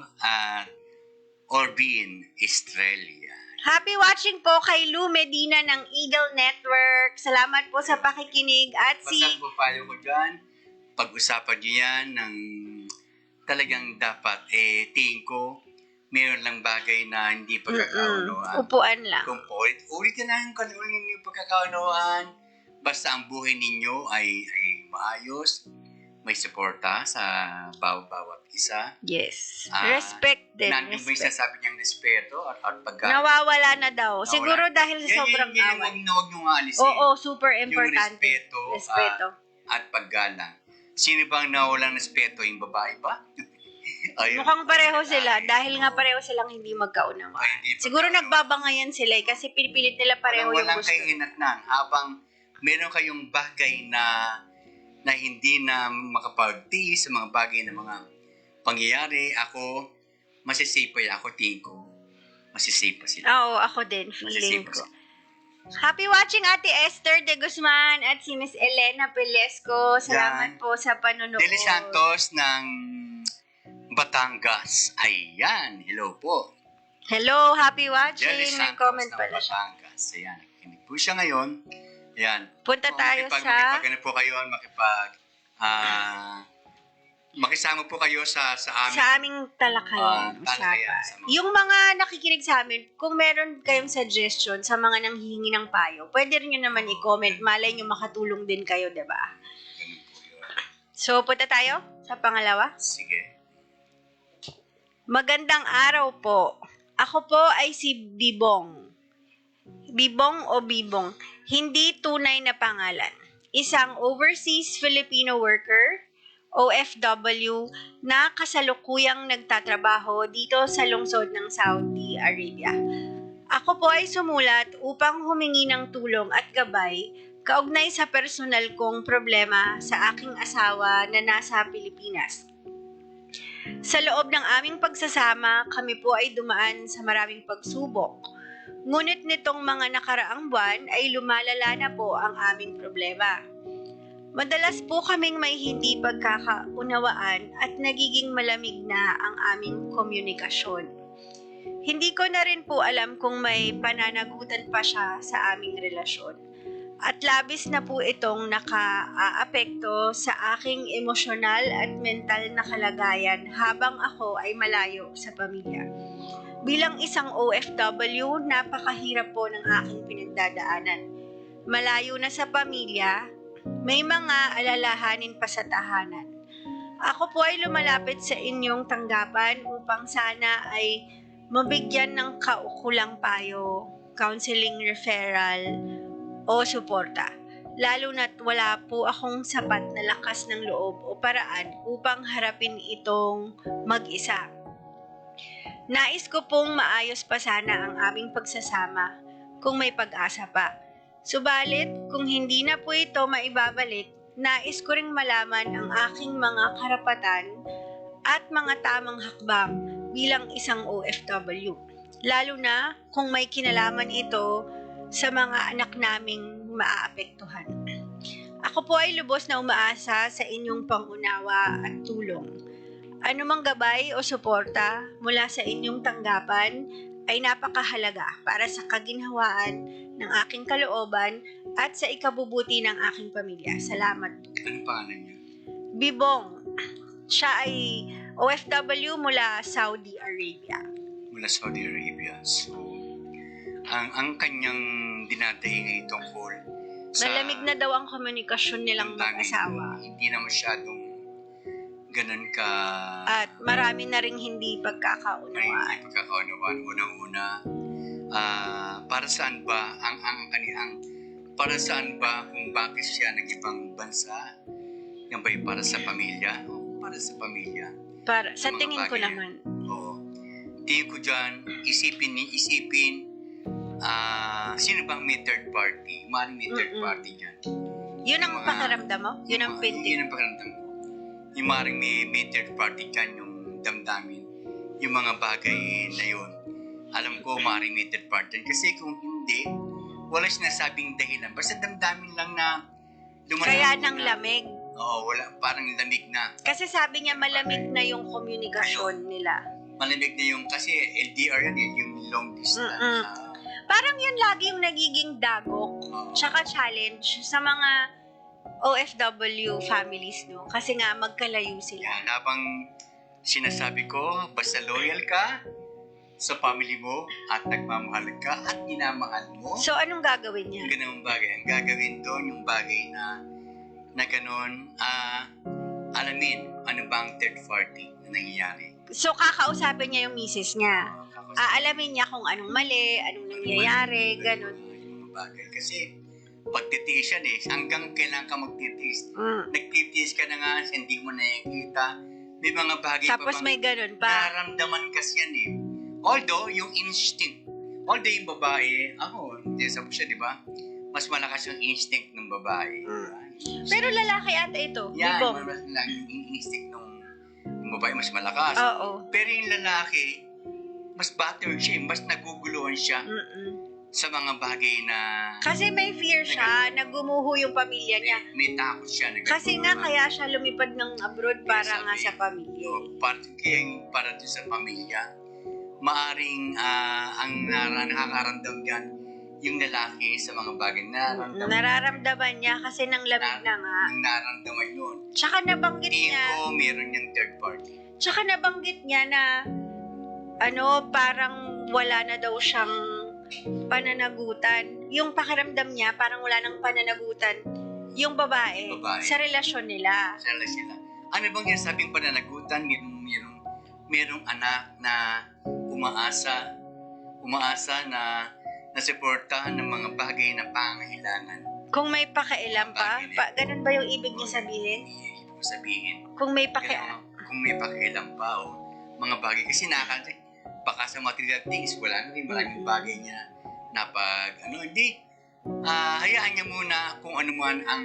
A: Orbin Estrella.
B: Happy watching po kay Lou Medina ng Eagle Network. Salamat po sa pakikinig at
A: Basta po payo ko dyan, pag-usapan niyo yan ng talagang dapat, tingin ko, mayroon lang bagay na hindi pagkakaunawaan.
B: upuan lang.
A: Kung po, ulitin lang yung pagkakaunawaan, basta ang buhay ninyo ay maayos, may suporta sa bawat isa.
B: Yes.
A: Ah,
B: Respect din.
A: Nandun ba yung
B: Respect.
A: sinasabi niyang respeto at paggalang?
B: Nawawala na daw. Siguro dahil sa sobrang
A: yan,
B: away.
A: huwag nyo nga alisin.
B: Oo, super
A: Yung
B: importante.
A: respeto. At paggalang. Sino bang nawalang respeto? Yung babae ba? Ayun.
B: Mukhang pareho sila dahil nga pareho silang hindi magkaunawa.
A: Ay, hindi
B: Siguro
A: magkaunawa.
B: nagbabangayan sila kasi pinipilit nila pareho yung
A: Walang
B: gusto.
A: kayo hinatnan. Habang meron kayong bagay na hindi na makapagtiis sa mga bagay na mga pangyayari, ako, masisipay ako, tingin ko, masisipa sila.
B: Oo, ako din. Feeling
A: Masisipa
B: ko.
A: sila.
B: Happy watching Ate Esther de Guzman at si Miss Elena Pelesco. Salamat
A: Yan.
B: po sa panonood.
A: Deli Santos ng Batangas. Ayan, hello po.
B: Hello, happy watching.
A: Deli
B: May
A: Santos
B: comment
A: ng
B: pala siya.
A: Batangas. Ayan, nakikinig po siya ngayon. Ayan.
B: Punta tayo sa...
A: Makipag po kayo, makisama po kayo sa amin.
B: Sa aming talakayan.
A: Talakayan,
B: usapan.
A: sa mga-
B: Yung mga nakikinig sa amin, kung meron kayong suggestion sa mga nanghihingi ng payo, pwede rin nyo naman i-comment. Malay nyo makatulong din kayo, diba?
A: Ganun po yun.
B: So, punta tayo sa pangalawa.
A: Sige.
B: Magandang araw po. Ako po ay si Bibong. Bibong o Bibong, hindi tunay na pangalan. Isang overseas Filipino worker, OFW, na kasalukuyang nagtatrabaho dito sa lungsod ng Saudi Arabia. Ako po ay sumulat upang humingi ng tulong at gabay kaugnay sa personal kong problema sa aking asawa na nasa Pilipinas. Sa loob ng aming pagsasama, kami po ay dumaan sa maraming pagsubok. Ngunit nitong mga nakaraang buwan ay lumalala na po ang aming problema. Madalas po kaming may hindi pagkakaunawaan at nagiging malamig na ang aming komunikasyon. Hindi ko na rin po alam kung may pananagutan pa siya sa aming relasyon. At labis na po itong naka-aapekto sa aking emosyonal at mental na kalagayan habang ako ay malayo sa pamilya. Bilang isang OFW, napakahirap po ng aking pinagdadaanan. Malayo na sa pamilya, may mga alalahanin pa sa tahanan. Ako po ay lumalapit sa inyong tanggapan upang sana ay mabigyan ng kaukulang payo, counseling referral, o suporta. Lalo na't wala po akong sapat na lakas ng loob o paraan upang harapin itong mag-isa. Nais ko pong maayos pa sana ang aming pagsasama kung may pag-asa pa. Subalit, kung hindi na po ito maibabalik, nais ko ring malaman ang aking mga karapatan at mga tamang hakbang bilang isang OFW. Lalo na kung may kinalaman ito sa mga anak naming maaapektuhan. Ako po ay lubos na umaasa sa inyong pangunawa at tulong. Anumang gabay o suporta mula sa inyong tanggapan ay napakahalaga para sa kaginhawaan ng aking kalooban at sa ikabubuti ng aking pamilya. Salamat.
A: Anong pangalan niya?
B: Bibong. Siya ay OFW mula Saudi Arabia.
A: Mula Saudi Arabia. So, ang kanyang dinadaing ay tungkol sa...
B: Malamig na daw ang komunikasyon nilang mag-asawa.
A: Hindi na masyadong ganun ka...
B: At marami na ring hindi pagkakaunawaan.
A: May pagkakaunawaan. Unang-una, para saan ba para saan ba kung bakit siya ng ibang bansa? Yan ba para sa pamilya? O para sa pamilya?
B: Sa
A: mga
B: tingin ko
A: bagay.
B: naman.
A: Oo. Tingin ko dyan, isipin, sino bang may third party? Maaaring may third party dyan.
B: Yun ang
A: Yung mga-
B: pakiramdam mo? Yun ang
A: Yun
B: pintig.
A: ang pakiramdam ko. Yung maaaring may third party dyan, yung damdamin. Yung mga bagay na yun. Alam ko, maaaring may third party dyan. Kasi kung hindi, wala sinasabing dahilan. Basta damdamin lang na lumalang
B: Kaya
A: na-
B: nang lamig.
A: Oo, wala. Parang lamig na.
B: Kasi sabi niya malamig na yung komunikasyon nila.
A: Malamig na yung, kasi LDR yan yung long distance.
B: Mm-mm. Parang yun lagi yung nagiging dagok tsaka challenge sa mga OFW families, no? Kasi nga magkalayo sila.
A: Yan, habang sinasabi ko, basta loyal ka sa family mo at nagmamahal ka at minamahal mo.
B: So, anong gagawin niya?
A: Yung ganung bagay. Ang gagawin doon, yung bagay na ganun, alamin ano bang third party na nangyayari.
B: So, kakausapin niya yung misis niya. Aalamin niya kung anong mali, anong nangyayari, ganun.
A: Yung mga bagay. Kasi, pagtitiis yan hanggang kailan ka magtitiis.
B: Mm.
A: Nagtitiis ka na nga, hindi mo nakikita. May mga bagay
B: Tapos
A: pa bang
B: may ganun pa.
A: nararamdaman kasi yan Although, yung instinct, although yung babae, ako, hindi sa siya, di ba? Mas malakas yung instinct ng babae.
B: Pero lalaki ata ito,
A: yan,
B: Bibong.
A: mas lang yung instinct ng babae mas malakas.
B: Oo.
A: Pero yung lalaki, mas battered siya, mas naguguluhan siya
B: Mm-mm.
A: sa mga bagay na
B: Kasi may fear siya na gumuho yung pamilya niya.
A: may takot siya. Na
B: Kasi nga kaya siya lumipad ng abroad para
A: Sabi,
B: nga sa pamilya.
A: Para din sa pamilya, maaring ang nakakaramdam yan yung lalaki sa mga bagay na
B: Nararamdaman niya kasi nang lamig na nga.
A: ang nararamdaman yun.
B: Tsaka nabanggit
A: Tingin
B: niya,
A: ko meron yung third party.
B: tsaka nabanggit niya na parang wala na daw siyang pananagutan. Yung pakiramdam niya, parang wala nang pananagutan yung babae,
A: Babae.
B: sa relasyon nila.
A: Sila. Ano bang yung sabing pananagutan? Merong anak na umaasa na nasuportahan ng mga bagay na pangangailangan.
B: Kung may pakialam pa, ganun ba yung ibig niya sabihin?
A: Ibig mo sabihin.
B: Kung may pakialam.
A: Kung may pakialam pa o mga bagay. Kasi baka sa material things, wala na rin maraming bagay niya na hindi. Hayaan niya muna kung ano man ang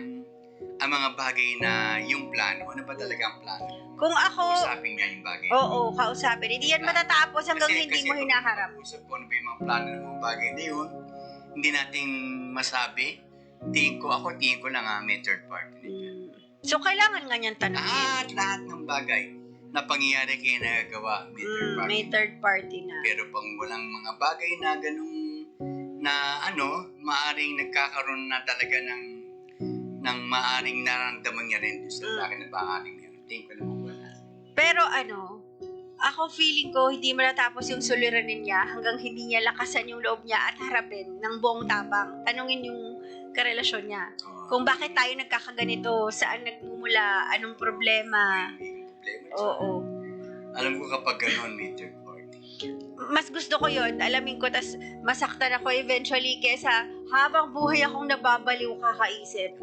A: mga bagay na yung plano. Ano ba talaga ang plano?
B: Kung ako,
A: Usapin niya yung bagay.
B: oo, kausapin. Hindi yan matatapos hanggang hindi mo hinaharap.
A: Usap ko ano ba yung mga plano ng mga bagay na yun, hindi natin masabi. Tingin ko lang may third party.
B: So, kailangan nga niyang tanongin.
A: Lahat ng bagay na pangyayari kayo nagagawa, may third party.
B: May third party na.
A: Pero pang walang mga bagay na ganung na maaring nagkakaroon na talaga ng maaring nararamdaman niya rin sa lalaki na maaring meron. Tingin ko naman wala.
B: Pero ako feeling ko hindi matatapos yung suliranin niya hanggang hindi niya lakasan yung loob niya at harapin ng buong tapang. Tanungin yung karelasyon niya. Kung bakit tayo nagkakaganito, saan nagmumula, anong problema.
A: May problema.
B: Oo.
A: Alam ko kapag gano'n may third party.
B: Mas gusto ko yun, alamin ko, tas masaktan ako eventually kesa habang buhay akong nababaliw kakaisip.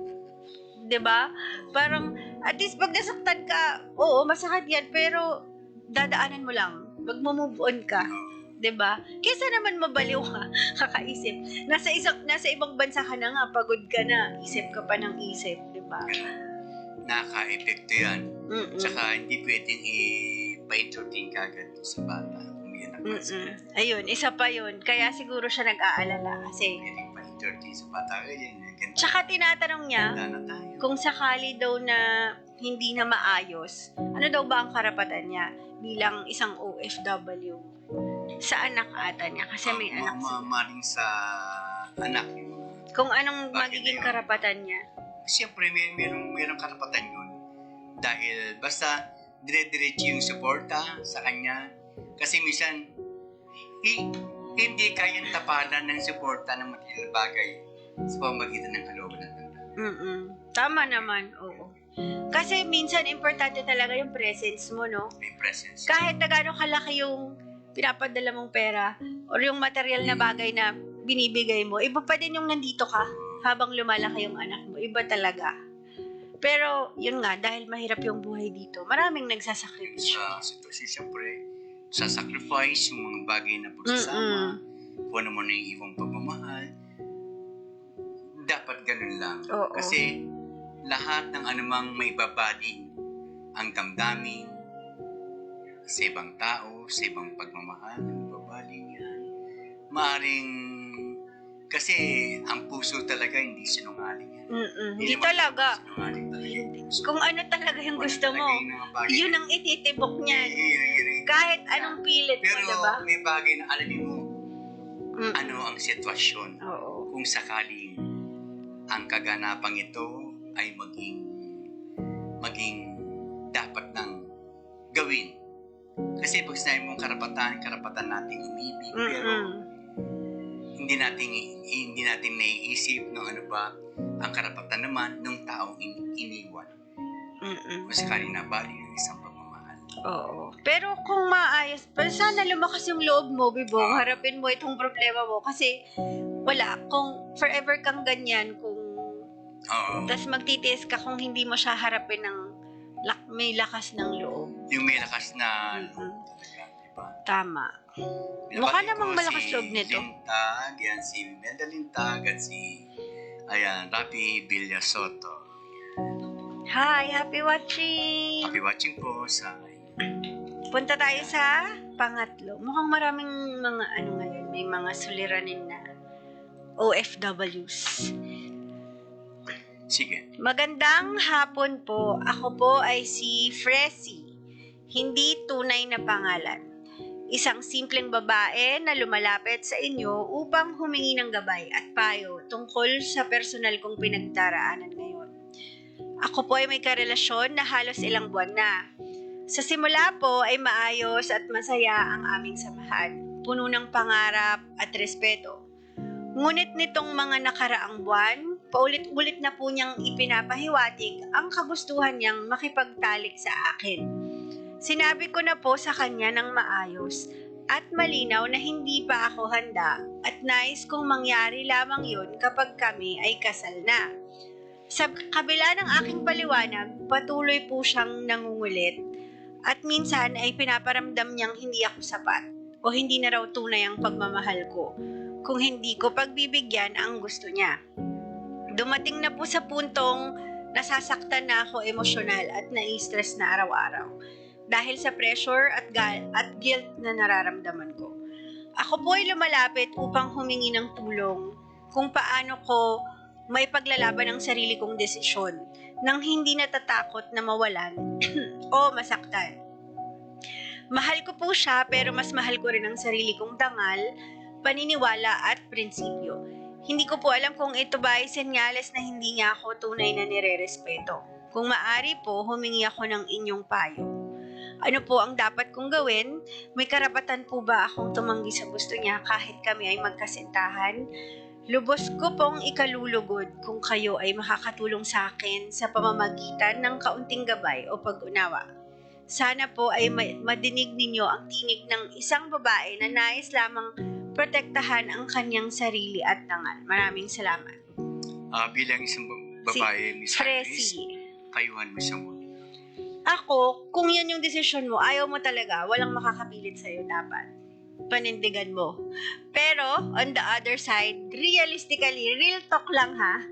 B: 'Di ba? Parang, at least pag nasaktan ka, oo, masakit yan, pero dadaanan mo lang. Mag-move on ka. 'Di ba? Kesa naman mabaliw ka, kakaisip. Nasa ibang bansa ka na nga, pagod ka na, isip ka pa ng isip, 'di ba?
A: Naka-epekto yan.
B: Mm-mm.
A: Tsaka hindi pwedeng i-entertain ka agad sa bata. Kung yan ang
B: Ayun, isa pa yun. Kaya siguro siya nag-aalala kasi.
A: pwedeng pa-entertain sa bata. Ganyan.
B: Tsaka tinatanong niya
A: Wala na tayo.
B: kung sakali daw na hindi na maayos, ano daw ba ang karapatan niya bilang isang OFW sa anak ata niya? Kasi may anak siya.
A: Maring sa anak.
B: Kung anong
A: Bakit
B: magiging
A: yun?
B: karapatan niya?
A: Siyempre, merong karapatan yun. Dahil basta dire-diretso yung suporta sa kanya. Kasi minsan, hindi kayang tapalan ng suporta ng material bagay sa pamagitan ng kalooban ng tanda.
B: Tama naman, oo. Kasi minsan, importante talaga yung presence mo, no?
A: May presence.
B: Kahit na gano'ng kalaki yung pinapadala mong pera or yung material na bagay na binibigay mo, iba pa din yung nandito ka habang lumalaki yung anak mo. Iba talaga. Pero, yun nga, dahil mahirap yung buhay dito, maraming nagsasakripisyo.
A: Sa sitwasyon, siyempre, sacrifice yung mga bagay na pagsasama, kung ano mo na yung ibang pagmamahal, dapat ganun lang.
B: Oo.
A: Kasi, lahat ng anumang may babaling ang damdamin sa ibang tao, sa ibang pagmamahal, ang babaling yan, maaring, kasi ang puso talaga hindi sinungaling yan.
B: Hindi talaga.
A: Sinungaling talaga yung puso.
B: Kung ano talaga yung
A: Kung ano
B: gusto mo,
A: talaga yung mga bagay
B: yun
A: na-
B: ang ititibok niyan.
A: Yun.
B: Kahit anong pilit mo,
A: Pero
B: diba?
A: may bagay na alamin mo ano ang sitwasyon
B: Oo.
A: kung sakaling ang kaganapang ito ay maging dapat nang gawin. Kasi pag sinabi mong karapatan nating umibig, pero hindi natin naiisip no ano ba ang karapatan naman ng taong iniwan. Kung sakaling nabali ng isang pagmamahal.
B: Oo. Pero kung maayos, pero sana lumakas yung loob mo, Bibong. Harapin mo itong problema mo. Kasi, wala. Kung forever kang ganyan, kung
A: Oo.
B: tas magtitiis ka kung hindi mo siya harapin ng may lakas ng loob.
A: Yung may lakas na
B: Mm-mm.
A: talaga, diba?
B: Tama.
A: Binabati
B: Mukha
A: ko
B: namang malakas
A: si
B: loob nito.
A: Lintag, yan si Menda Lintag at si Rapi Villasoto.
B: Hi, happy watching!
A: Happy watching po sa
B: Punta tayo sa pangatlo. Mukhang maraming mga ngayon, may mga suliranin na OFWs.
A: sige.
B: Magandang hapon po. Ako po ay si Fresi. Hindi tunay na pangalan. Isang simpleng babae na lumalapit sa inyo upang humingi ng gabay at payo tungkol sa personal kong pinagdaraanan ngayon. Ako po ay may karelasyon na halos ilang buwan na. Sa simula po ay maayos at masaya ang aming samahan, puno ng pangarap at respeto. Ngunit nitong mga nakaraang buwan, paulit-ulit na po niyang ipinapahiwatig ang kagustuhan niyang makipagtalik sa akin. Sinabi ko na po sa kanya ng maayos at malinaw na hindi pa ako handa at nais kong mangyari lamang yun kapag kami ay kasal na. Sa kabila ng aking paliwanag, patuloy po siyang nangungulit at minsan ay pinaparamdam niyang hindi ako sapat o hindi na raw tunay ang pagmamahal ko kung hindi ko pagbibigyan ang gusto niya. Dumating na po sa puntong nasasaktan na ako emosyonal at nai-stress na araw-araw dahil sa pressure at guilt na nararamdaman ko. Ako po ay lumalapit upang humingi ng tulong kung paano ko may paglalaban ang sarili kong desisyon nang hindi natatakot na mawalan o masaktan. Mahal ko po siya pero mas mahal ko rin ang sarili kong dangal, paniniwala at prinsipyo. Hindi ko po alam kung ito ba ay senyales na hindi niya ako tunay na nire-respeto. Kung maaari po, humingi ako ng inyong payo. Ano po ang dapat kong gawin? May karapatan po ba akong tumanggi sa gusto niya kahit kami ay magkasintahan? Lubos ko pong ikalulugod kung kayo ay makakatulong sa akin sa pamamagitan ng kaunting gabay o pag-unawa. Sana po ay madinig ninyo ang tinig ng isang babae na nais lamang protektahan ang kanyang sarili at dangal. Maraming salamat.
A: Bilang isang babae, Miss Iris,
B: Fresi.
A: kayuhan mo siya muna.
B: Ako, kung yan yung desisyon mo, ayaw mo talaga, walang makakapilit sa'yo dapat. Panindigan mo. Pero, on the other side, realistically, real talk lang ha,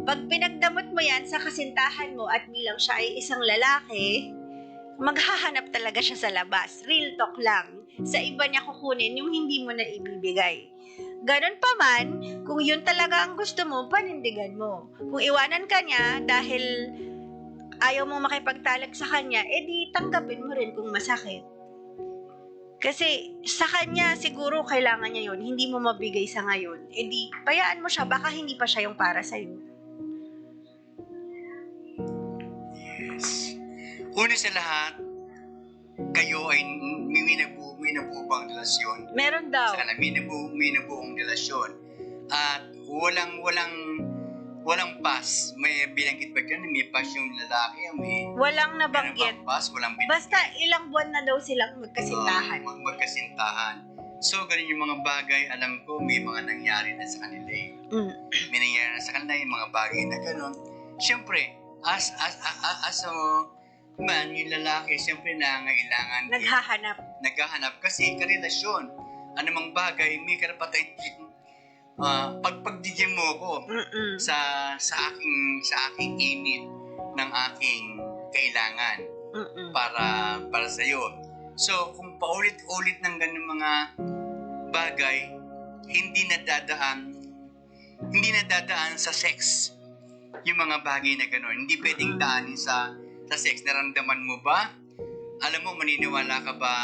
B: pag pinagdamot mo yan sa kasintahan mo at bilang siya ay isang lalaki, maghahanap talaga siya sa labas. Real talk lang. Sa iba niya kukunin yung hindi mo na ibibigay. Ganon pa man, kung yun talaga ang gusto mo, panindigan mo. Kung iwanan ka niya dahil ayaw mong makipagtalag sa kanya, di tanggapin mo rin kung masakit. Kasi sa kanya siguro kailangan niya yun, hindi mo mabigay sa ngayon. Di bayaan mo siya, baka hindi pa siya yung para sa'yo.
A: Yes. Una sa lahat, kayo ay may nabuong relasyon.
B: Meron daw.
A: Sana may nabuong relasyon. At walang pass. May binanggit ba dyan? May pass yung lalaki.
B: Walang nabanggit.
A: Walang pass, walang binanggit.
B: Basta ilang buwan na daw silang magkasintahan.
A: Magkasintahan. So, ganun yung mga bagay, alam ko, may mga nangyari na sa kanila eh. May nangyari na sa kanila yung mga bagay na ganun. Siyempre, as a man, yung lalaki, siyempre nangailangan. Naghahanap kasi karelasyon. Anumang bagay, may karapatan. Pagdigyan mo ko sa aking init ng aking kailangan para sa iyo. So kung paulit-ulit ng ganung mga bagay, hindi nadadaan sa sex. Yung mga bagay na gano'n, hindi pwedeng daanin sa sex. Naramdaman mo ba? Alam mo, maniniwala ka ba,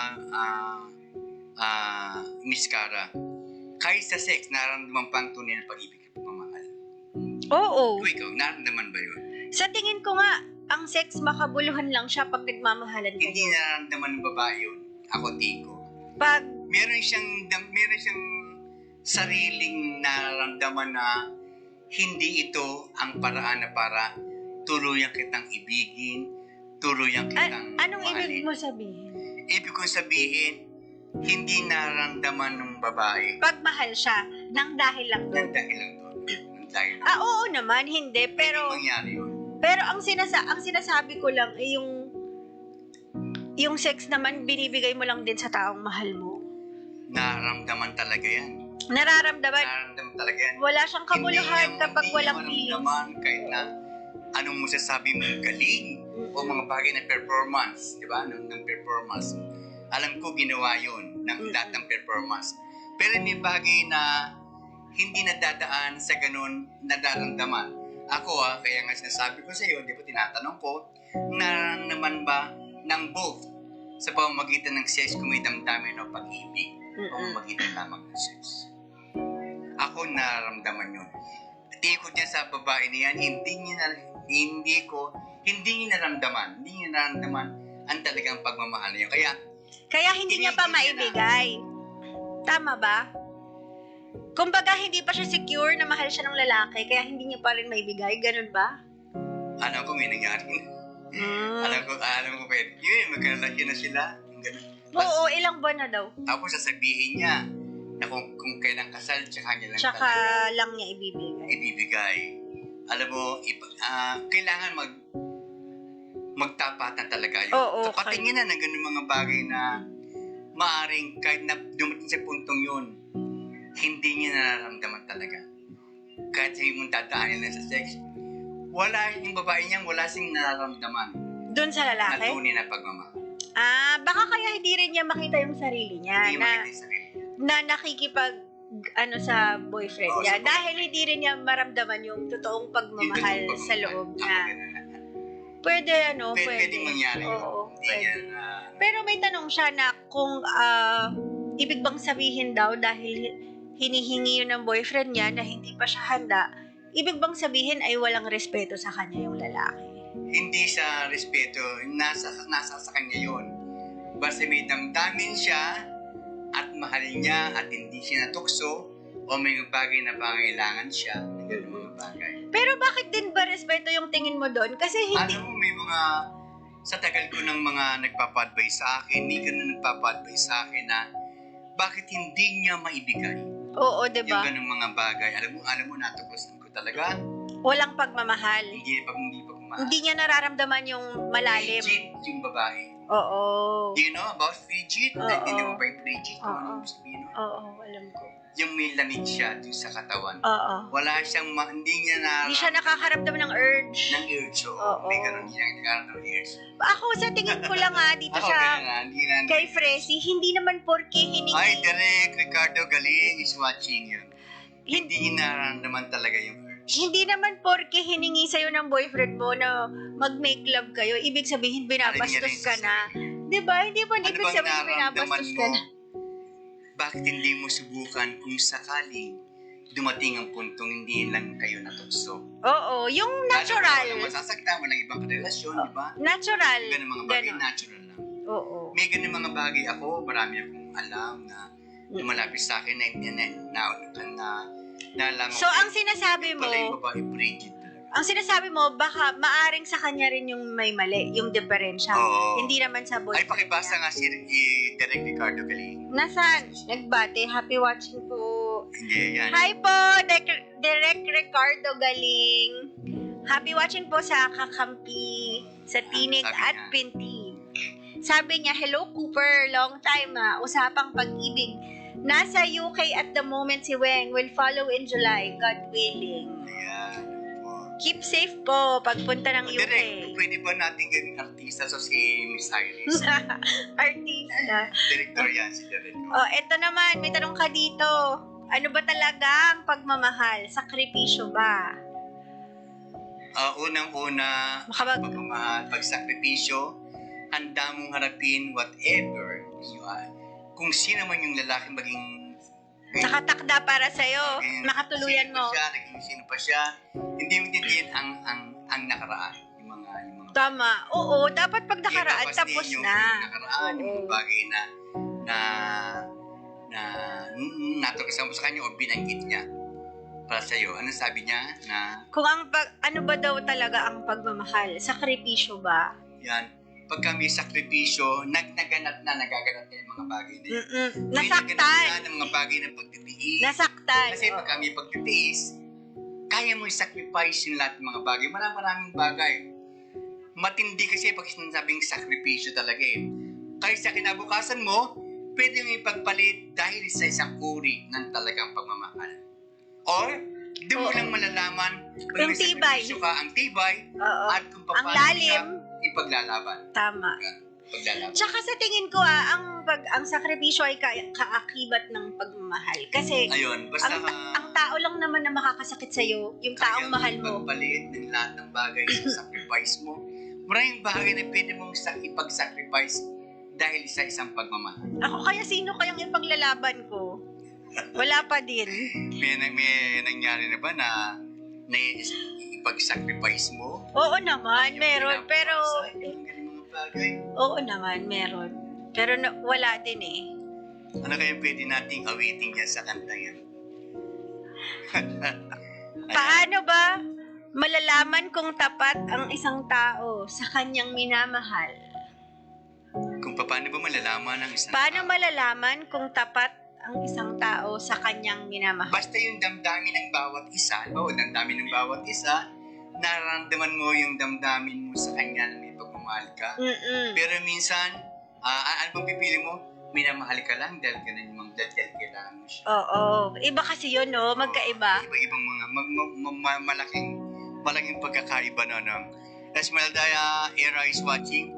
A: Miss Cara? Kahit sa sex, nararamdaman pa ang tunay na pag-ibig at pagmamahal.
B: Oo.
A: Ikaw, nararamdaman ba yun?
B: Sa tingin ko nga, ang sex makabuluhan lang siya pag nagmamahalan kayo.
A: Hindi nararamdaman ng babae yun. Ako, Tiko.
B: Pag
A: Meron siyang sariling nararamdaman na hindi ito ang paraan na para tuluyang kitang ibigin, tuluyang kitang
B: anong
A: mahalin.
B: ibig mo sabihin?
A: Ibig kong sabihin, hindi nararamdaman ng babae
B: Pagmahal siya, nang dahil lang doon.
A: ng dahil lang doon. Ng dahil lang.
B: Oo naman, hindi. Pero
A: Pwedeng mangyari yun.
B: ang sinasabi ko lang ay yung sex naman binibigay mo lang din sa taong mahal mo.
A: Nararamdaman talaga yan.
B: Nararamdaman.
A: Nararamdaman talaga yan.
B: Wala siyang kabuluhan kapag walang
A: feelings.
B: feelings.
A: Kahit na anong masasabi mo galing o mga bagay na performance, di ba? Ng performance. Alam ko ginawa yun ng lahat ng performance. Pero may bagay na hindi nadadaan sa ganun nadaramdaman. Ako kaya nga sinasabi ko sa iyo, di ba tinatanong ko, nararamdaman ba ng both sa pamamagitan ng sex kung may damdamin o pag-ibig o pamamagitan lamang ng sex? Ako nararamdaman yun. Tingin ko dyan sa babae niyan, hindi niya naramdaman ang talagang pagmamahal niya.
B: Kaya hindi niya pa maibigay. Tama ba? Kumbaga, hindi pa siya secure na mahal siya ng lalaki, kaya hindi niya pa rin maibigay. Ganun ba?
A: Alam ko may nangyari. Alam ko pwede. Yun, magkalaki na sila. Ganun.
B: Oo, ilang buwan na daw.
A: Tapos sasabihin niya na kung kailan kasal, tsaka niya lang
B: Tsaka
A: talaga
B: lang niya ibibigay.
A: Alam mo, kailangan magtapatan talaga yun.
B: Oo,
A: Tapatin niya na ng ganun mga bagay na maaring kahit na dumating sa puntong yun, hindi niya nararamdaman talaga. Kahit sa'yo mong dadaanin lang sa sex, yung babae niyang wala siyang nararamdaman.
B: Doon sa
A: Na
B: lalaki?
A: tunay na pagmamahal.
B: Baka kaya hindi rin niya makita yung sarili niya
A: Hindi makita yung sarili niya.
B: na nakikipag sa boyfriend
A: Oo,
B: niya.
A: sa boyfriend.
B: Dahil hindi rin niya maramdaman yung totoong pagmamahal
A: Yung
B: sa loob
A: Ako,
B: na.
A: ganun.
B: Pwede.
A: Pwede mangyari yun.
B: Oo,
A: Hindi
B: pwede.
A: yan,
B: Pero may tanong siya na kung ibig bang sabihin daw dahil hinihingi yun ng boyfriend niya na hindi pa siya handa, ibig bang sabihin ay walang respeto sa kanya yung lalaki?
A: hindi sa respeto, nasa sa kanya yun. Basta may damdamin siya at mahal niya at hindi siya natukso o may bagay na pangailangan siya ng ganun mga bagay.
B: Pero bakit din ba respeto yung tingin mo doon? Kasi hindi...
A: Alam mo, may mga sa tagal ko ng mga nagpapa-advise sa akin, may ganun nagpapa-advise sa akin na bakit hindi niya maibigay
B: Oo,
A: yung
B: diba?
A: ganung mga bagay. Alam mo, natuklasan ko talaga.
B: Walang pagmamahal.
A: Hindi pagmamahal.
B: Hindi niya nararamdaman yung malalim.
A: Frigid yung babae.
B: Oo.
A: Do you know about frigid?
B: Oo.
A: Hindi mo ba yung frigid? Kung ano
B: Oo.
A: yung sabihin nun?
B: Oo, alam ko.
A: Yung may lamig siya dun sa katawan.
B: Oo.
A: Wala siyang, hindi niya
B: Hindi siya nakakaramdam ng urge.
A: ng urge.
B: Oo.
A: Hindi ganun niya nagkakaroon ng urge.
B: Ako sa tingin ko lang dito
A: Ako,
B: sa
A: ganun na. Hindi na.
B: kay Fresi, hindi naman porke
A: Ay,
B: hiningi.
A: Derek, Ricardo Galing is watching you. Hindi niya nararamdaman talaga yung urge.
B: Hindi naman porke hiningi sa'yo ng boyfriend mo na mag-make love kayo, ibig sabihin binabastos ka na. Diba? Hindi mo
A: Ano
B: ibig
A: bang
B: sabihin
A: naramdaman
B: binabastos
A: mo?
B: ka na.
A: Bakit hindi mo subukan kung sakaling dumating ang puntong hindi lang kayo natukso?
B: Oo, yung natural.
A: Walang masasaktan, walang ibang relasyon, di ba?
B: Natural.
A: Ganun mga bagay,
B: Ganon.
A: natural lang.
B: Oo.
A: May ganun mga bagay ako, marami akong alam na lumalapit sa akin na nalaman
B: So, ang sinasabi mo,
A: pala yung babae frigid talaga.
B: ang sinasabi mo, baka maaring sa kanya rin yung may mali, yung diferensya.
A: Oo.
B: Hindi naman sa
A: Ay,
B: boyfriend
A: pakibasa
B: niya.
A: nga si Direk Ricardo Galing.
B: Nasaan? Nagbate. Happy watching po.
A: Hindi, yan.
B: Hi po, Direct Ricardo Galing. Happy watching po sa Kakampi, sa Tinig
A: sabi
B: at
A: niya?
B: Pinti. Sabi niya, hello Cooper, long time usapang pag-ibig. Nasa UK at the moment si Weng will follow in July, God willing.
A: Ayan. Po.
B: Keep safe po pagpunta ng UK.
A: Direk, pwede ba natin gawing artista so si Miss Iris?
B: Artista.
A: Director yan, si Direk.
B: Oh, eto naman, may tanong ka dito. Ano ba talaga ang pagmamahal? Sakripisyo ba?
A: Unang-una,
B: Makabag-
A: pagmamahal, pagsakripisyo, handa mong harapin whatever you are. Kung sino man yung lalaki maging
B: Nakatakda para sa'yo. Makatuluyan mo.
A: Naging sino pa siya, hindi mo tindihin ang nakaraan. Yung mga
B: Tama. Oo, dapat pag nakaraan,
A: Ilabas
B: tapos
A: ninyo
B: na.
A: Yung nakaraan, yung
B: Oo.
A: mga bagay na natuklasan mo sa kanya o binanggit niya para sa'yo. Ano sabi niya na
B: Kung ano ba daw talaga ang pagmamahal? Sakripisyo ba?
A: yan, pagka may sakripisyo, nagaganap na yung mga bagay na yun. May
B: Nasaktan.
A: naganap na ng mga bagay na pagtitiis.
B: Nasaktan.
A: Kasi pagka may pagtitiis, kaya mo i-sacrifice yung lahat ng mga bagay. Maraming bagay. Matindi kasi pag sinasabing sakripisyo talaga eh. Kahit sa kinabukasan mo, pwede mo ipagpalit dahil sa isang uri ng talagang pagmamahal. Or, doon mo
B: Oo.
A: lang malalaman kung
B: Yung
A: may
B: tibay.
A: sakripisyo ka, ang tibay,
B: Oo.
A: at kung
B: Ang
A: paano
B: lalim.
A: ka ipaglalaban.
B: Tama.
A: Paglalaban.
B: Tsaka sa tingin ko ang sakripisyo ay kaakibat ng pagmamahal. Kasi
A: Ayun, basta
B: ang tao lang naman na makakasakit sa'yo, yung taong mahal mo.
A: Pagpalit ng lahat ng bagay sa sacrifice mo. Maraming bagay na pwede mong ipag-sacrifice dahil sa isang pagmamahal.
B: Ako kaya sino kayang ipaglalaban ko? Wala pa din.
A: May nangyari na ba na ipag-sacrifice mo?
B: Oo naman, meron. Pero,
A: Yung ganyung mga bagay.
B: oo naman, meron. Pero wala din eh.
A: Ano kaya pwede nating awitin yan sa kanta yan?
B: Paano ba malalaman kung tapat ang isang tao sa kanyang minamahal?
A: Kung paano ba malalaman ng isang
B: Paano
A: tao?
B: malalaman kung tapat ang isang tao sa kanyang minamahal?
A: Basta yung damdamin ng bawat isa, damdamin ng bawat isa, nararamdaman mo yung damdamin mo sa kanya na may pagmamahal ka. Pero minsan, ano bang pipili mo? Minamahal ka lang dahil ganun yung mga dahil kailangan mo siya.
B: Oo. Iba kasi yun, no? Magkaiba.
A: Iba-ibang mga malaking pagkakaiba no. Esmeralda Era is watching.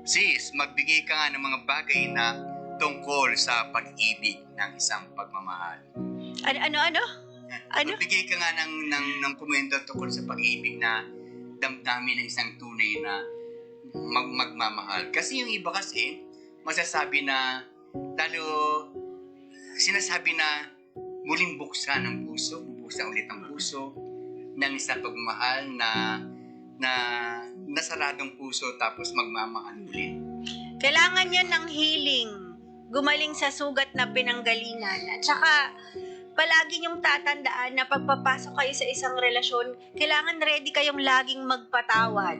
A: Sis, magbigay ka nga ng mga bagay na tungkol sa pag-ibig ng isang pagmamahal.
B: Ano?
A: Magbigay ka nga ng komento tungkol sa pag-ibig na damdamin ng isang tunay na magmamahal. Kasi yung iba kasi, masasabi na, lalo sinasabi na muling buksan ang puso, bubuksan ulit ang puso ng isang pagmamahal na nasaradong puso tapos magmamahal ulit.
B: Kailangan yan ng healing. Gumaling sa sugat na pinanggalingan. At saka, palagi niyong tatandaan na pagpapasok kayo sa isang relasyon, kailangan ready kayong laging magpatawad.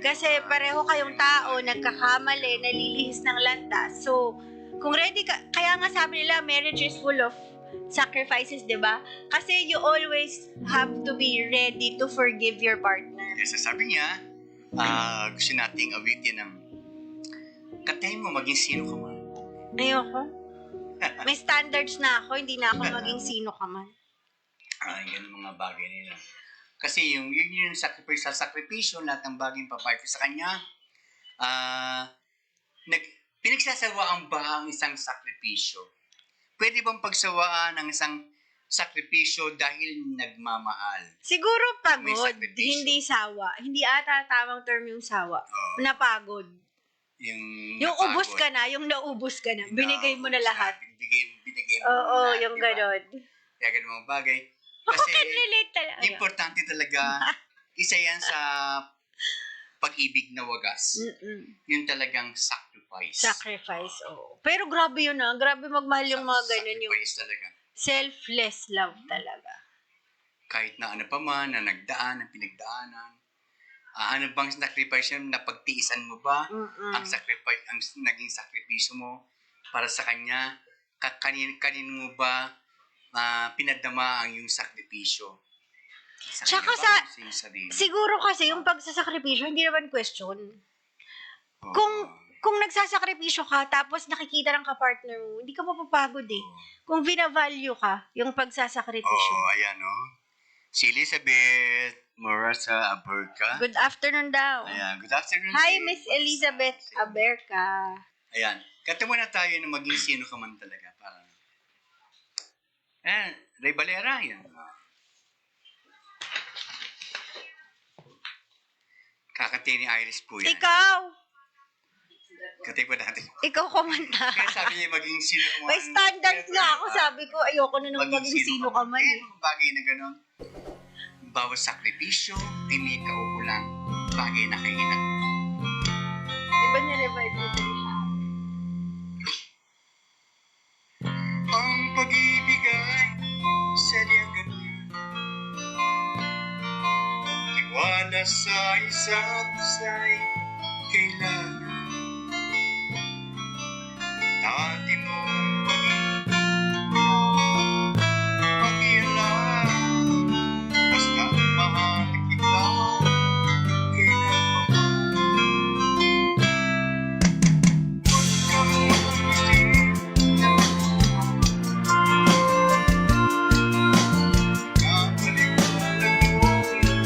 B: Kasi pareho kayong tao, nagkakamali, nalilihis ng landas. So, kung ready ka, kaya nga sabi nila, marriage is full of sacrifices, di ba? Kasi you always have to be ready to forgive your partner.
A: Kasi sabi niya, gusto nating awitin ng katayin mo maging sino ka man.
B: Ayoko. May standards na ako, hindi na ako maging sino ka man.
A: Ganun mga bagay nila. Kasi yung sacrifice sa sakripisyo, lahat ng bagay papayag ko sa kanya, pinagsasawaan ba ang isang sakripisyo? Pwede bang pagsawaan ng isang sakripisyo dahil nagmamahal.
B: Siguro
A: May
B: pagod,
A: sakripisyo.
B: hindi sawa. Hindi ata tamang term yung sawa.
A: Oo.
B: Napagod.
A: Yung
B: Yung ubus
A: napagod.
B: ka na, yung naubos ka na.
A: Yung
B: Binigay mo na
A: naubos
B: lahat.
A: Binigay mo
B: Oo,
A: na,
B: yung
A: di ba?
B: ganon.
A: Kaya ganun mga bagay.
B: Ako
A: Kasi
B: can relate talaga.
A: importante talaga, isa yan sa pag-ibig na wagas.
B: Mm-mm.
A: Yung talagang sacrifice.
B: Sacrifice, oo. Pero grabe yun grabe magmahal yung mga ganun. Yung
A: Sacrifice talaga.
B: selfless love talaga.
A: Kahit na ano pa man, na nagdaan, na pinagdaanan. Ano bang sacrifice yun? Napagtiisan mo ba?
B: Mm-mm.
A: Ang sacrifice, ang naging sakripisyo mo para sa kanya? Kanin mo ba pinadama ang iyong sakripisyo? Sa
B: Tsaka
A: kanya ba? Sa iyong sarili?
B: Siguro kasi yung pagsasakripisyo, hindi naman question.
A: Oo.
B: Kung nagsasakripisyo ka, tapos nakikita ng kapartner mo, hindi ka mapapagod eh. Kung binavalue ka, yung pagsasakripisyo.
A: Oo, ayan o. Si Elizabeth Morasa Aberca.
B: Good afternoon daw.
A: Ayan, good afternoon.
B: Hi,
A: si-
B: Miss Elizabeth Aberca.
A: Ayan, kata muna tayo na maging sino ka man talaga. Para... Ayan, Ray Valera, yan. Kakati ni Iris po yan.
B: Ikaw!
A: Kati po natin.
B: Ikaw kumanta.
A: Kaya sabi niya maging sino ka man.
B: May standards nga ako. Sabi ko, ayoko na nung maging sino ka man.
A: Eh, bagay na gano'n. Bawat sakripisyo, timid ka o kulang. Bagay na kainan mo.
B: Diba na-revive mo siya?
A: Ang pag-ibig ay sadyang ganyan. Tiwala sa isa't isa'y kailangan. Dati mong pag-ialam, basta mahal kita kailanman. Huwag kang mag-isip na napaliwanag mo na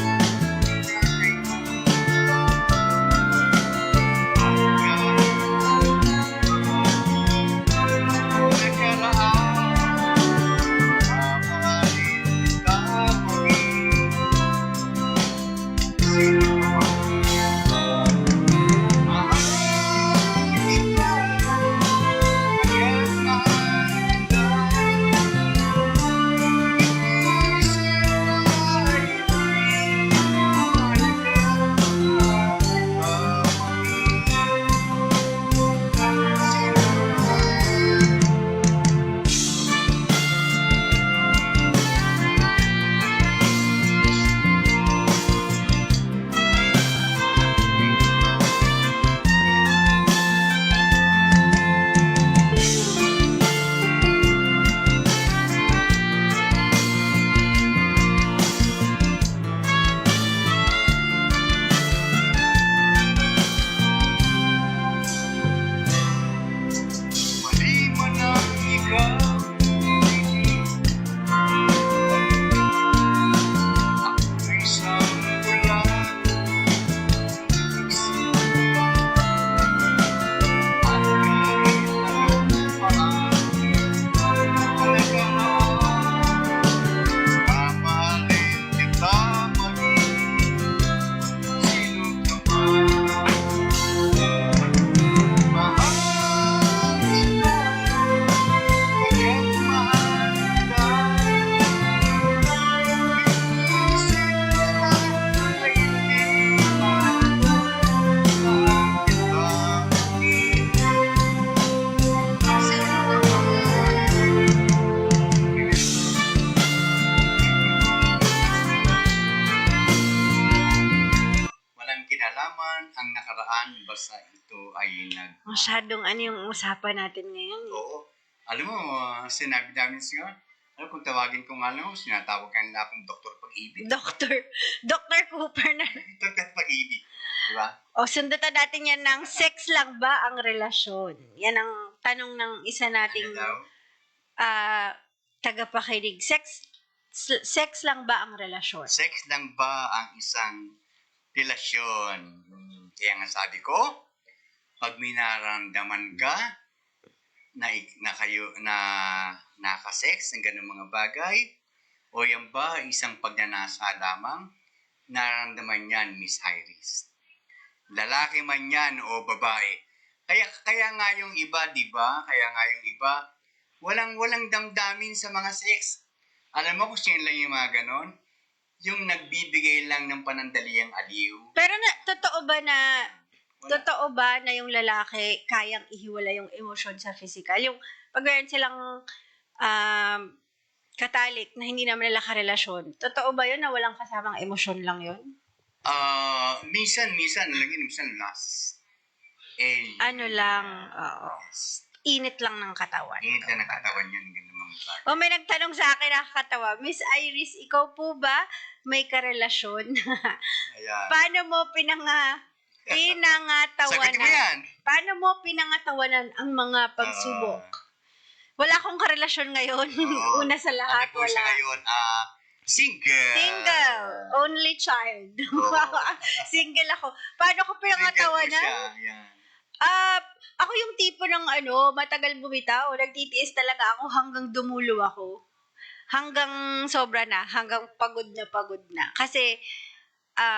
A: ang nakaraan basta ito ay
B: Masyadong yung usapan natin ngayon.
A: Oo. Alam mo, sinabi namin siya, kung tawagin ko nga lang, sinatawag ka nila akong Dr. Pag-ibig.
B: Dr. Cooper na.
A: Dr. Pag-ibig. Diba?
B: O, sundutan natin yan ng sex lang ba ang relasyon? Yan ang tanong ng isa nating tagapakinig. Sex lang ba ang relasyon?
A: Sex lang ba ang isang relasyon? Kaya nga sabi ko, pag may nararamdaman ka na nakasex ng ganung mga bagay, O yan ba isang pagnanasa lamang? Nararamdaman yan, Miss Iris. Lalaki man yan o babae. Kaya nga yung iba, di ba? Kaya nga yung iba, walang damdamin sa mga sex. Alam mo kung sino lang yung mga ganon? Yung nagbibigay lang ng panandaliang aliw.
B: Pero totoo ba na
A: Wala.
B: totoo ba na yung lalaki kayang ihiwala yung emosyon sa physical? Yung pag meron silang katalik na hindi naman nila karelasyon, totoo ba yun na walang kasamang emosyon lang yun?
A: Minsan, minsan last.
B: Ano lang, oo. Init lang ng katawan.
A: Init na nakatawan yun. Ganun mga bagay.
B: O may nagtanong sa akin, nakakatawa, Miss Iris, ikaw po ba may karelasyon?
A: Ayan.
B: Paano mo
A: Sagutin mo
B: pinangatawanan?
A: yan.
B: Paano mo pinangatawanan ang mga pagsubok? Wala akong karelasyon ngayon.
A: Oo.
B: Una sa lahat,
A: Ano po siya
B: wala.
A: ngayon? Single.
B: Single. Only child.
A: Oo.
B: Single ako. Paano ko pinangatawanan?
A: Single po siya. Yan.
B: Ako yung tipo ng matagal bumitaw. Nagtitiis talaga ako hanggang dumulo ako. Hanggang sobra na. Hanggang pagod na. Kasi,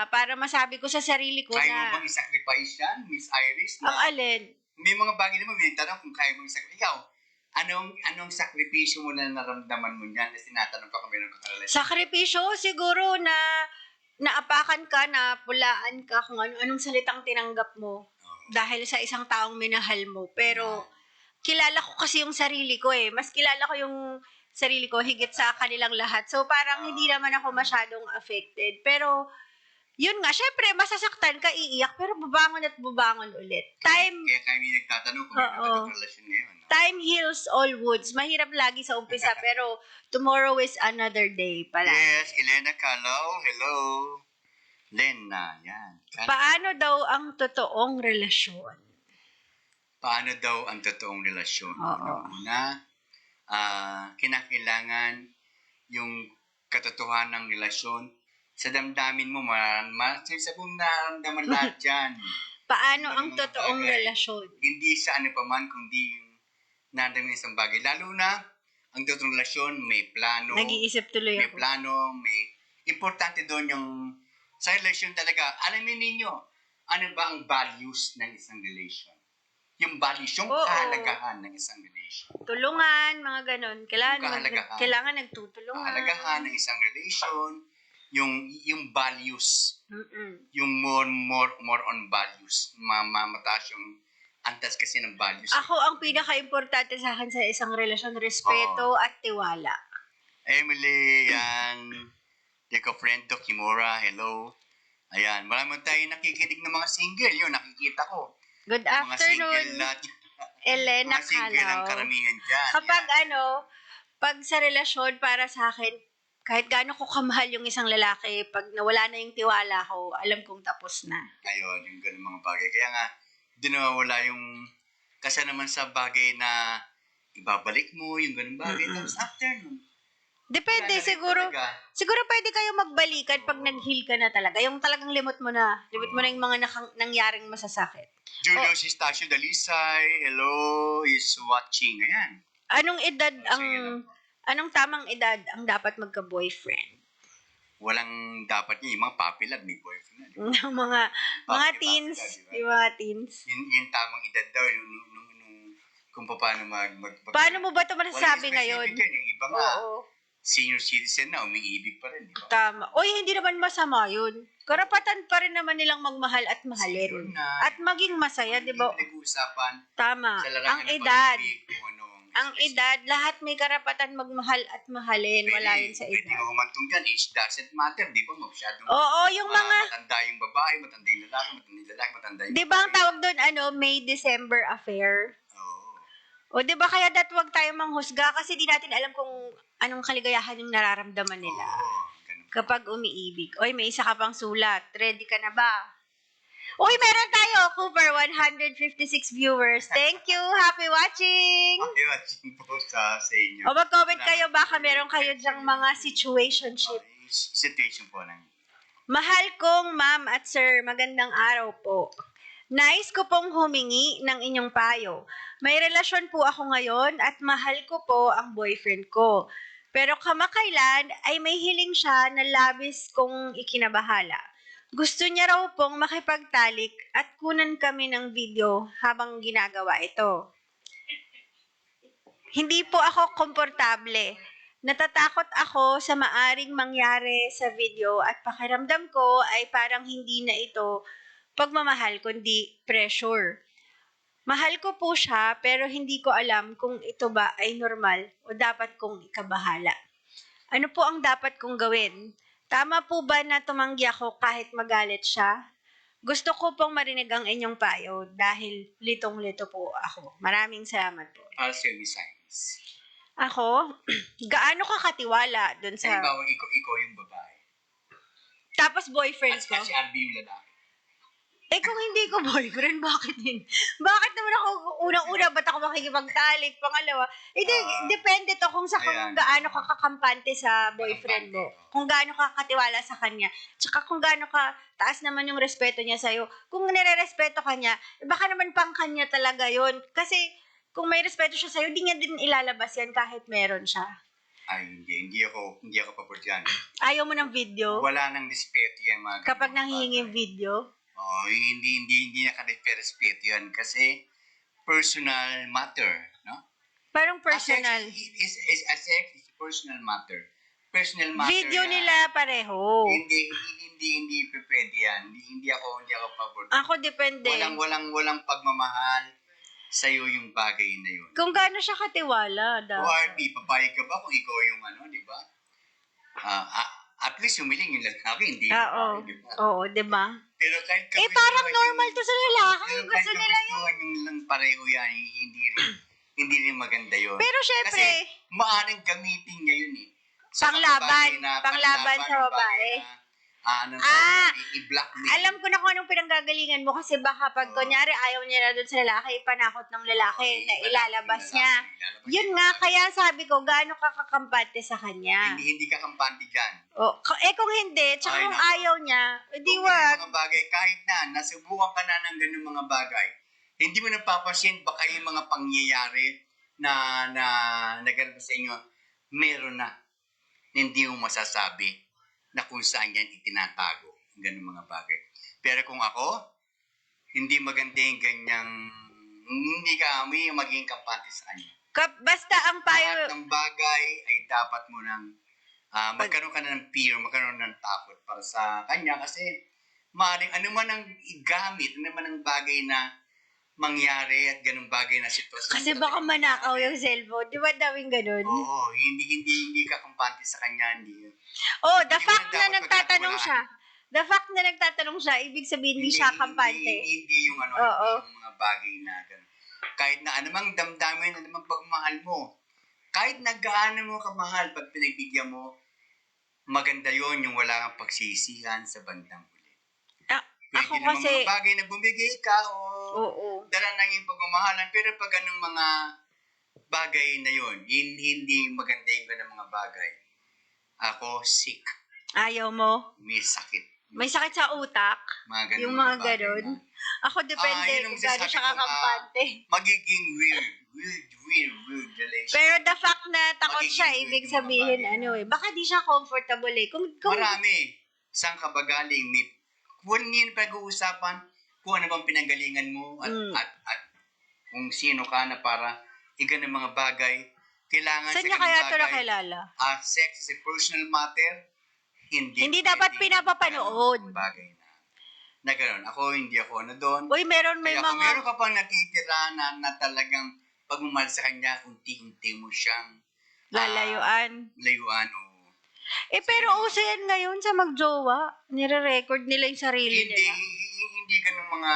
B: para masabi ko sa sarili ko
A: Kaya
B: na...
A: mo bang i-sacrifice yan, Miss Iris?
B: Ang alin?
A: May mga bagay naman, may tanong kung kaya mo i-sacrifice. Ikaw, anong sakripisyo mo na naramdaman mo niyan? Kasi tinatanong ka kung meron ka karelasyon.
B: Sakripisyo, siguro na naapakan ka, na pulaan ka, kung anong salitang tinanggap mo. Dahil sa isang taong minahal mo. Pero, kilala ko kasi yung sarili ko eh. Mas kilala ko yung sarili ko higit sa kanilang lahat. So, parang hindi naman ako masyadong affected. Pero, yun nga, syempre, masasaktan ka, iiyak, pero bubangon ulit.
A: Kaya kami nagtatanong kung meron ka karelasyon ngayon. No?
B: Time heals all wounds. Mahirap lagi sa umpisa, pero tomorrow is another day pala.
A: Yes, Elena Calaw. Hello. Lena, yan.
B: Paano daw ang totoong relasyon?
A: Paano daw ang totoong relasyon?
B: Oo.
A: Una, kinakailangan yung katotohanan ng relasyon sa damdamin mo, sa buong nararamdaman lahat dyan.
B: Paano ang
A: Mga
B: totoong
A: bagay.
B: relasyon?
A: Hindi sa ano pa man, kundi yung nararamdaman isang bagay. Lalo na, ang totoong relasyon, may plano.
B: Nag-iisip tuloy
A: May
B: ako.
A: plano, importante doon yung, sa relasyon talaga, alamin ninyo, ano ba ang values ng isang relation? Yung values, yung
B: Oo.
A: kahalagahan ng isang relation.
B: Tulungan, mga ganon.
A: Kahalagahan.
B: Kailangan nagtutulungan.
A: Kahalagahan ng isang relation, yung values,
B: Mm-mm.
A: yung more on values. Mataas yung antas kasi ng values.
B: Ako, ang pinaka-importante sa akin sa isang relasyon, respeto at tiwala.
A: Emily, yan. Ikaw, friend to Kimura, hello. Ayan, marami tayong nakikinig ng mga single. Yun, nakikita ko.
B: Good
A: Mga single
B: afternoon,
A: lahat.
B: Elena
A: Mga single ang
B: Calaw.
A: karamihan dyan.
B: Kapag
A: Yan.
B: pag sa relasyon, para sa akin, kahit gaano ko kamahal yung isang lalaki, pag nawala na yung tiwala ko, alam kong tapos na.
A: Ayun, yung ganun mga bagay. Kaya nga, di nawawala yung, kasi naman sa bagay na ibabalik mo, yung ganun bagay.
B: Mm-mm.
A: Tapos after nun,
B: Depende,
A: wala na rin
B: siguro.
A: talaga.
B: Siguro pwede kayo magbalikan pag nag-heal ka na talaga. Yung talagang limot mo na yung mga nangyaring masasakit.
A: Julio Sistacio Dalisay, hello, is watching. Ayan.
B: Anong edad
A: Sige
B: anong tamang edad ang dapat magka-boyfriend?
A: Walang dapat niya, yung mga puppy love, may boyfriend.
B: Yung mga
A: Bakit,
B: teens,
A: diba?
B: yung mga teens.
A: Yung tamang edad daw, yung kung paano
B: Paano mo ba ito masasabi ngayon?
A: Yung iba nga,
B: Oo.
A: senior citizen na, umiibig pa rin, di ba?
B: Tama. Oy, hindi naman masama yun. Karapatan pa rin naman nilang magmahal at
A: Yun
B: mahalin.
A: na.
B: At maging masaya, di ba?
A: Hindi pinag-uusapan
B: Tama.
A: sa lalaki
B: Ang
A: ng
B: edad.
A: pag-ibig, kung ano
B: Ang edad, lahat may karapatan magmahal at mahalin. Wala yun sa
A: Pwede
B: edad.
A: ko humantong dyan, age doesn't matter, di ba? Masyadong
B: Oo, yung mga,
A: matanda yung babae, matanda yung lalaki, matanda yung
B: di ba ang
A: babae.
B: tawag doon, May-December affair?
A: Oo.
B: O di ba kaya wag tayo manghusga kasi di natin alam kung anong kaligayahan yung nararamdaman nila
A: Oo, ganun.
B: kapag umiibig. Oy, may isa ka pang sulat. Ready ka na ba? Uy, meron tayo, Cooper, 156 viewers. Thank you. Happy watching.
A: Okay, watching po sa inyo.
B: O mag-comment kayo, baka meron kayo dyang mga situationship.
A: Situation po ng
B: Mahal kong ma'am at sir, magandang araw po. Nais ko pong humingi ng inyong payo. May relasyon po ako ngayon at mahal ko po ang boyfriend ko. Pero kamakailan ay may hiling siya na labis kong ikinabahala. Gusto niya raw pong makipagtalik at kunan kami ng video habang ginagawa ito. Hindi po ako komportable. Natatakot ako sa maaring mangyari sa video at pakiramdam ko ay parang hindi na ito pagmamahal kundi pressure. Mahal ko po siya pero hindi ko alam kung ito ba ay normal o dapat kong ikabahala. Ano po ang dapat kong gawin? Tama po ba na tumanggi ako kahit magalit siya? Gusto ko pong marinig ang inyong payo dahil litong-lito po ako. Maraming salamat po.
A: Ask your Science.
B: Ako, gaano ka katiwala dun sa...
A: Halimbawa, ikaw yung babae.
B: Tapos boyfriend ko?
A: At si RB yung lalaki.
B: Eh kung hindi ko boyfriend, bakit din? Bakit naman ako, unang-una, ba't ako makikipagtalik? Pangalawa, depende to kung
A: Ayan.
B: gaano ka kakampante sa boyfriend mo. Kung gaano ka katiwala sa kanya. Tsaka kung gaano ka taas naman yung respeto niya sa'yo. Kung nire-respeto ka niya, baka naman pang kanya talaga yon. Kasi kung may respeto siya sa'yo, di niya din ilalabas yan kahit meron siya.
A: Ay, hindi ako pabor dyan.
B: Ayaw mo ng video?
A: Wala nang respeto yan mga
B: Kapag
A: ganun,
B: nanghihingi
A: bagay.
B: video?
A: Oh, hindi naka-respeto yan kasi personal matter, no?
B: Parang personal.
A: A sex is personal matter. Personal matter.
B: Video
A: yan.
B: nila pareho.
A: Hindi pwede yan. Hindi ako pabor.
B: Ako depende.
A: Walang pagmamahal sa iyo yung bagay na yun.
B: Kung gaano siya katiwala.
A: O RP, papayag ka ba kung ikaw yung di ba? At least humiling yung lalaki, hindi.
B: Oo.
A: Di ba?
B: Oo, di ba?
A: Pero kahit
B: Parang normal to sa lalaki.
A: Pero
B: Gusto
A: kahit
B: nila yun.
A: kagustuhan yung lang pareho yan, hindi rin maganda yun.
B: Pero syempre,
A: Kasi maaaring gamitin niya yun eh. Sa mga
B: Panglaban.
A: bagay na
B: Panglaban sa babae.
A: I-blackmail.
B: alam ko na kung anong pinanggagalingan mo kasi baka pag kunyari ayaw niya na dun sa lalaki, ipanakot ng lalaki na ilalabas niya. Yun nga, kaya sabi ko, gaano ka kakampante sa kanya.
A: Hindi ka kampante dyan.
B: Kung hindi, tsaka
A: Ay,
B: kung
A: nako.
B: ayaw niya, di
A: Kung
B: wag.
A: mga bagay, kahit na, nasubukan ka na ng ganung mga bagay, hindi mo napapansin baka yung mga pangyayari na naganap sa inyo, meron na. Hindi mo masasabi na kung saan yan itinatago. Ganung mga bagay. Pero kung ako, hindi maganda yung ganyang, hindi ka maging kampante sa kanya.
B: Basta ang payo,
A: Lahat ng bagay ay dapat mo nang magkaroon ka na ng fear, magkaroon ng takot para sa kanya kasi maaaring ano man ang igamit, ano man ang bagay na mangyari at ganung bagay na sitwasyon.
B: kasi baka manakaw yung cellphone. Di ba daming ganun?
A: Oo, hindi ka kampante sa kanya, hindi.
B: The
A: Hindi
B: fact
A: mo
B: na
A: dapat
B: nagtatanong
A: pagkatiwalaan.
B: siya. The fact na nagtatanong siya, ibig sabihin hindi siya kampante.
A: Hindi yung
B: Oo.
A: yung mga bagay na ganun. Kahit na anumang damdamin, anumang pagmahal mo, kahit na gaano mo kamahal, pag pinagbigyan mo, maganda yon yung wala kang pagsisihan sa bandang huli.
B: Ako
A: Pwede naman
B: kasi,
A: mga bagay na bumigay ka
B: oo.
A: dala na yung pagmamahalan, pero pag anong mga bagay na yon, hindi maganda yung ganung mga bagay. Ako, sick.
B: Ayaw mo?
A: May sakit.
B: May sakit sa utak?
A: Mga ganun
B: Yung mga
A: bagay
B: ganun?
A: na
B: Ako depende
A: yun ang
B: kung gaano
A: masasabi
B: siya
A: ko,
B: kakampante.
A: magiging weird relation.
B: Pero the fact na takot
A: Magiging
B: siya,
A: weird
B: ibig
A: yung mga
B: sabihin,
A: bagay na-
B: baka di siya comfortable eh. Kung
A: Marami. Saan ka ba galing? Kung hindi pag-uusapan, kung ano bang pinanggalingan mo at kung sino ka na para igan ng mga bagay, kailangan
B: saan
A: sa
B: niya
A: ganung
B: kaya ito
A: bagay,
B: nakilala?
A: sex is a personal matter,
B: Hindi dapat
A: pwedeng
B: pinapapanood.
A: ganung bagay na gano'n. Ako, hindi ako doon.
B: Uy, may
A: Kaya kung
B: mga...
A: meron ka pang natitira na talagang pagmamahal sa kanya, unti-unti mo siyang
B: Lalayuan.
A: layuan o
B: Pero uso yan ngayon sa magjowa. Nire-record nila yung sarili
A: hindi
B: nila.
A: hindi ganung mga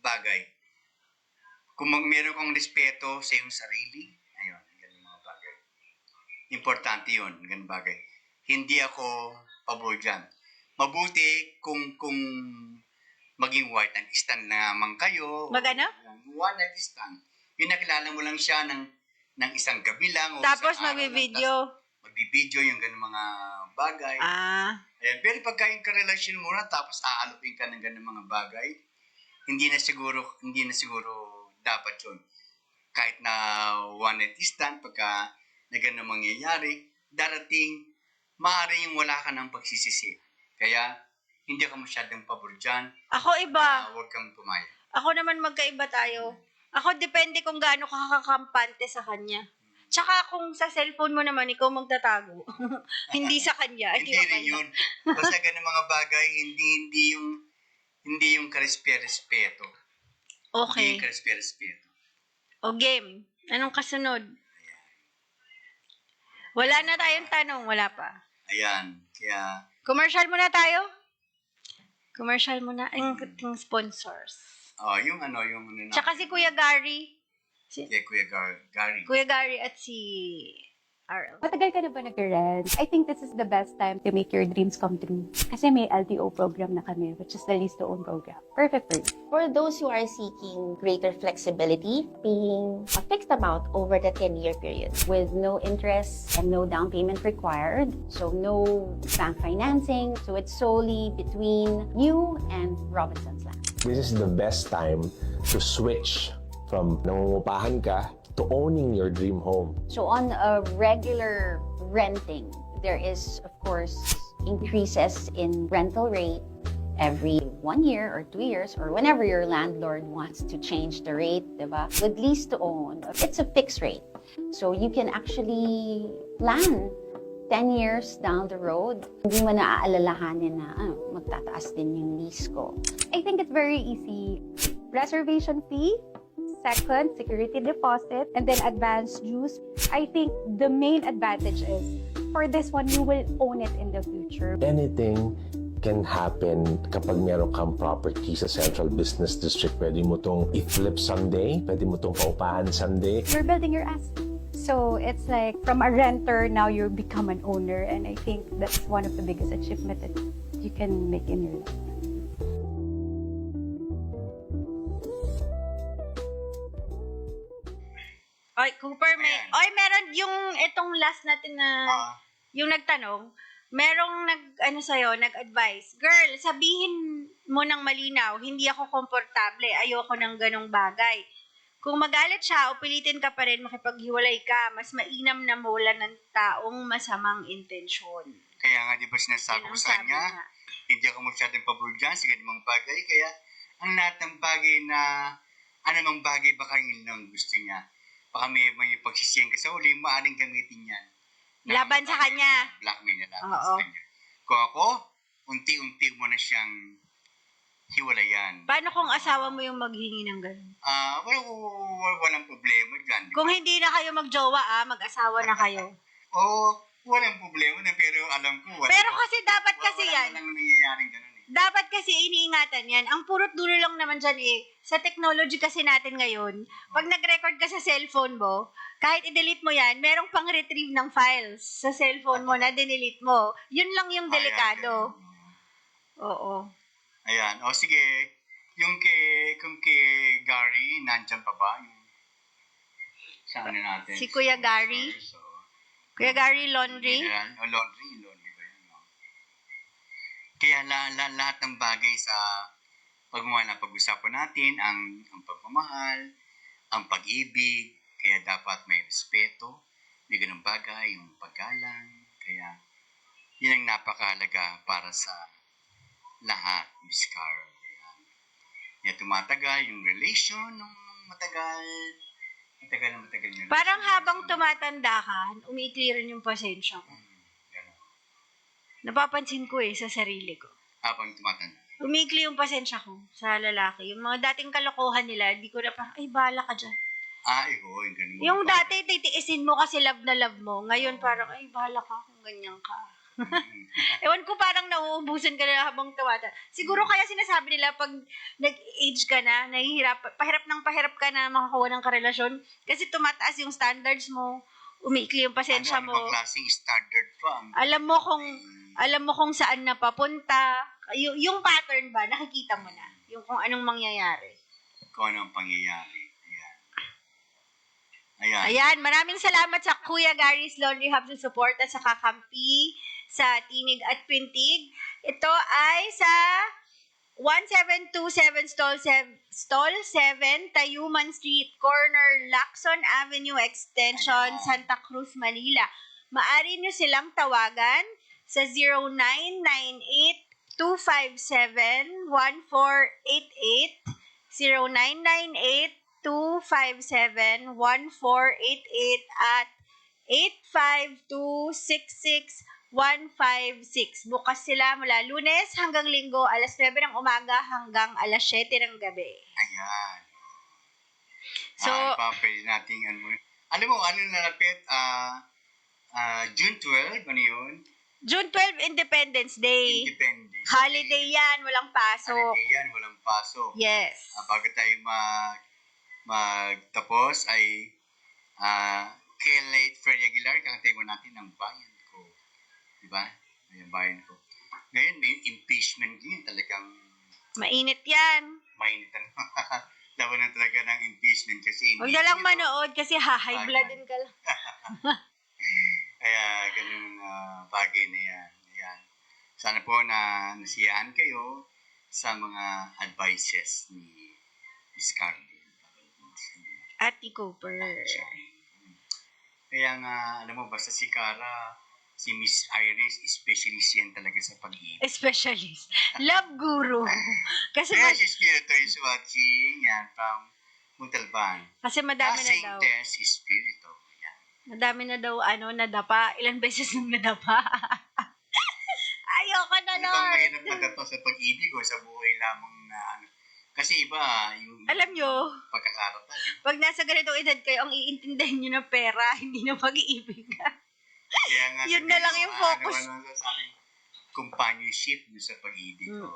A: bagay. Kung meron kang respeto sa iyong sarili, ayun, ganung mga bagay. Importante yun, ganung bagay. Hindi ako pabor dyan. Mabuti kung maging white and stand naman kayo.
B: Magana?
A: One night stand. Yung nakilala mo lang siya ng isang gabi lang. O
B: Tapos
A: isang araw lang,
B: magbibideo.
A: tas magbibideo yung ganung mga bagay. Ayan, pero pagka yung karelasyon mo na tapos aalupin ka ng ganung mga bagay, hindi na siguro dapat yun. Kahit na one night stand, pagka na ganun mangyayari, darating, maaari yung wala ka ng pagsisisi. Kaya, hindi ka masyadong pabor dyan.
B: Ako iba.
A: Huwag kang pumayag.
B: Ako naman magkaiba tayo. Ako depende kung gaano ka kakampante sa kanya. Tsaka kung sa cellphone mo naman, ikaw magtatago. Hindi sa kanya.
A: Hindi rin yun. Basta ganun mga bagay, hindi yung karespeto. Hindi
B: Okay.
A: yung karespeto.
B: O game. Anong kasunod? Wala na tayong tanong. Wala pa.
A: Ayan. Kaya,
B: Commercial muna tayo? Commercial muna. Ang sponsors.
A: yung ano na.
B: Tsaka si Kuya Gary.
A: Kay Kuya Gary.
B: Kuya Gary at si RL.
F: Matagal ka na ba nag-rent? I think this is the best time to make your dreams come true. Kasi may LTO program na kami, which is the lease-to-own program. Perfect for you.
D: For those who are seeking greater flexibility, paying a fixed amount over the 10-year period.
C: With no interest and no down payment required. So no bank financing. So it's solely between you and Robinson's Land.
E: This is the best time to switch from nangungupahan ka to owning your dream home.
C: So on a regular renting, there is, of course, increases in rental rate every 1 year or 2 years or whenever your landlord wants to change the rate, diba? With lease to own, it's a fixed rate. So you can actually plan 10 years down the road. Hindi mo na aalalahanin na magtataas din yung lease ko.
F: I think it's very easy. Reservation fee, second, security deposit, and then advance dues. I think the main advantage is, for this one, you will own it in the future.
E: Anything can happen kapag meron kang property sa Central Business District. Pwede mo tong i-flip someday. Pwede mo tong paupahan someday.
F: You're building your asset. So it's like from a renter, now you become an owner. And I think that's one of the biggest achievements that you can make in your life.
B: Oy, Cooper,
A: Ayan.
B: meron yung itong last natin na, yung nagtanong, merong nag-advise. Girl, sabihin mo ng malinaw, hindi ako komportable, ayoko ng ganong bagay. Kung magalit siya o pilitin ka pa rin makipaghiwalay ka, mas mainam na mawala ng taong masamang intensyon.
A: Kaya nga, di ba sinasabi
B: Yun
A: ko
B: ang
A: sa
B: sabi
A: kanya,
B: niya.
A: hindi ako masyadong pabor dyan sa ganung bagay. Kaya, ang lahat ng bagay na, anumang bagay baka yun lang gusto niya. Baka may pagsisiyan ka sa uli, maaaring gamitin yan.
B: Laban sa kanya.
A: Blackmail na laban
B: Oo.
A: sa kanya. Kung ako, unti-unti mo na siyang hiwalayan.
B: Paano kung asawa mo yung maghingi ng ganun?
A: Walang problema dyan. di ba?
B: Kung hindi na kayo magjowa, mag-asawa na kayo.
A: Oo, walang problema na, pero alam ko,
B: Pero kasi dapat kasi
A: wala
B: yan,
A: nang nangyayaring ganun eh.
B: dapat kasi iniingatan yan. Ang purot dulo lang naman dyan sa technology kasi natin ngayon, pag nag-record ka sa cellphone mo, kahit i-delete mo yan, merong pang-retrieve ng files sa cellphone mo na dinelete mo. Yun lang yung delikado. Oo.
A: Ayan. O sige, kung kay Gary, nandyan pa ba? Sa ano natin?
B: Si Kuya Gary?
A: So,
B: Kuya Gary Laundry?
A: Ayan. O, laundry ba yun? No? Kaya lahat ng bagay sa pagmamahal na pag-usapan natin, ang pagmamahal, ang pag-ibig, kaya dapat may respeto, may ganung bagay, yung paggalang. Kaya, yun ang napakahalaga para sa lahat, Miss Carol. Kaya tumatagal yung relation nung matagal na yung
B: Parang
A: relation.
B: habang tumatanda ka, umiikli rin yung pasensya ko.
A: Ganun.
B: Napapansin ko sa sarili ko.
A: Habang tumatanda.
B: Umiikli yung pasensya ko sa lalaki. Yung mga dating kalokohan nila, di ko na parang, ay, bahala ka dyan.
A: Yung ganun.
B: Yung dati, titiisin mo kasi love na love mo. Ngayon, parang, ay, bahala ka kung ganyan ka. Ewan ko, parang nauubusan ka na habang tumata. Siguro kaya sinasabi nila, pag nag-age ka na, pahirap ka na makakuha ng karelasyon. Kasi tumataas yung standards mo, umiikli yung pasensya
A: ano
B: mo.
A: bang klaseng standard pa?
B: Alam mo kung saan napapunta. Yung pattern ba, nakikita mo na. Yung kung anong mangyayari.
A: Kung anong pangyayari. Ayan.
B: Ayan, maraming salamat sa Kuya Gary's Laundry Hub sa support at sa kakampi sa Tinig at Pintig. Ito ay sa 1727 Stall 7, Tayuman Street, corner Lacson Avenue Extension,
A: Ayan.
B: Santa Cruz, Manila. Maaari nyo silang tawagan sa 0998-257-1488, 0998-257-1488 at 852-66156. Bukas sila mula Lunes hanggang Linggo, alas 9 ng umaga hanggang alas 7 ng gabi.
A: Ayan.
B: So,
A: Pwede nating alam mo, ano nalapit? June 12, ano yun?
B: June 12, Independence Day.
A: Independence.
B: Holiday yan, walang pasok.
A: Holiday yan, walang pasok.
B: Yes.
A: Bago tayo magtapos ay kay Late Fred Aguilar, kakatayin mo natin ang bayan ko. Diba? Yung bayan ko. Ngayon, may impeachment din. Talagang
B: Mainit yan.
A: mainit na. Laban na talaga ng impeachment kasi
B: Huwag na lang manood kasi high blood din ka lang.
A: Kaya ganun bagay na yan. Ayan. Sana po na nasiyaan kayo sa mga advices ni Miss Carly.
B: Ate Cooper.
A: Kaya nga, alam mo, basta si Cara, si Miss Iris, specialist yan talaga sa pag-ibig.
B: Specialist. Love guru. Kasi,
A: Kaya si Spirito is watching, yan, from Montalban.
B: kasi madami na daw.
A: Saint si Spirito. Yan.
B: Madami na daw, nadapa. Ilan beses nang nadapa. Ayoko na,
A: Ano bang
B: Lord.
A: mahirap magkato sa pag-ibig o sa buhay lamang na Kasi iba, yung
B: Alam nyo,
A: pagkakarapan.
B: pag nasa ganitong edad kayo, ang iintindihin nyo ng pera, hindi na pag-iibig.
A: Kaya nga
B: Yun
A: sabihin
B: na lang
A: mo,
B: yung focus.
A: Ano sa aking companionship mo sa pag-ibig ko.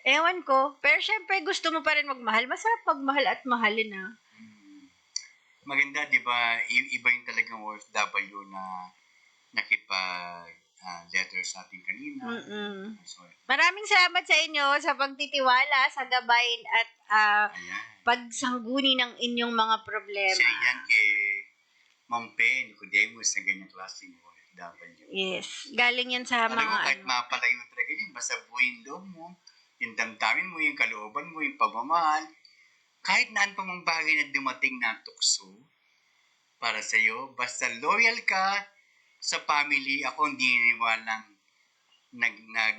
B: Ewan ko. Pero syempre, gusto mo pa rin magmahal. Masarap magmahal at mahalin, ha?
A: Maganda, di ba? Iba yung talagang OFW na nakipag-letter sa ating kanina. So,
B: Maraming salamat sa inyo sa pagtitiwala, sa gabay at
A: ayan.
B: pagsangguni ng inyong mga problema.
A: Siya yan kay Ma'am Pen, Nicodemus na ganyang klaseng OFW.
B: Yes. Galing yan sa
A: Alam mo,
B: mga
A: kahit mapalayo talaga yun, basta buuin loob mo, yung damdamin mo, yung kalooban mo, yung pagmamahal, kahit naan pa mong bagay na dumating na tukso para sa'yo, basta loyal ka sa family, ako hindi niwalang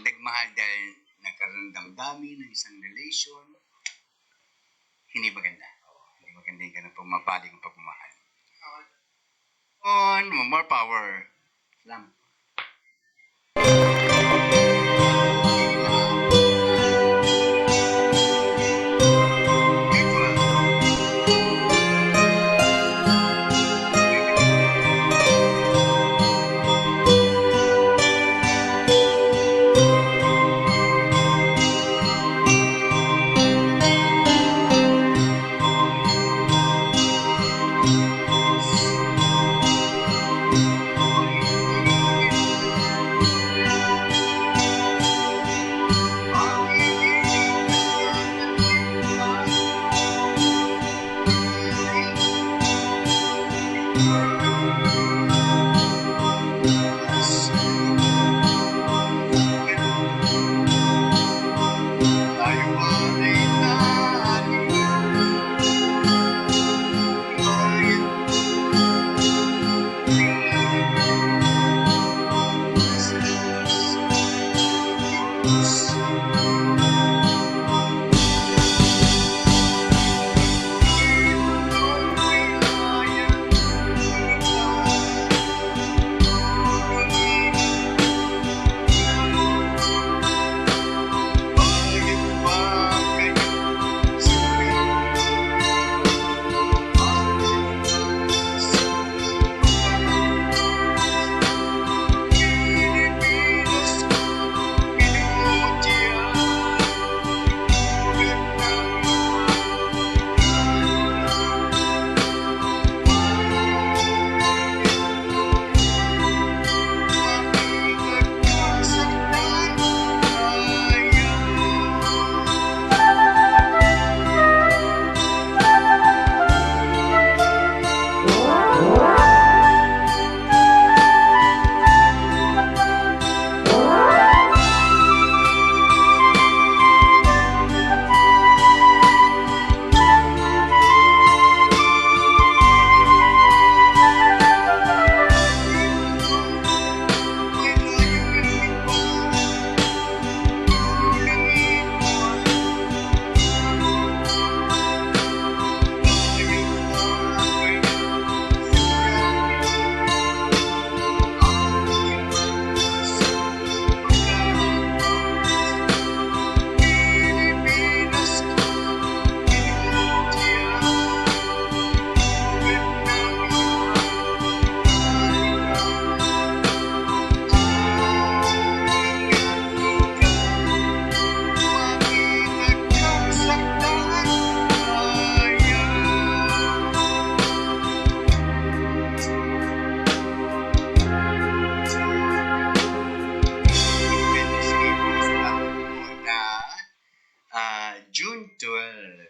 A: nagmahal dahil nagkaroon ng damdamin ng isang relation, hindi maganda. Hindi maganda yung ganun pumabaling ang pagmamahal. On, more power. Salamat.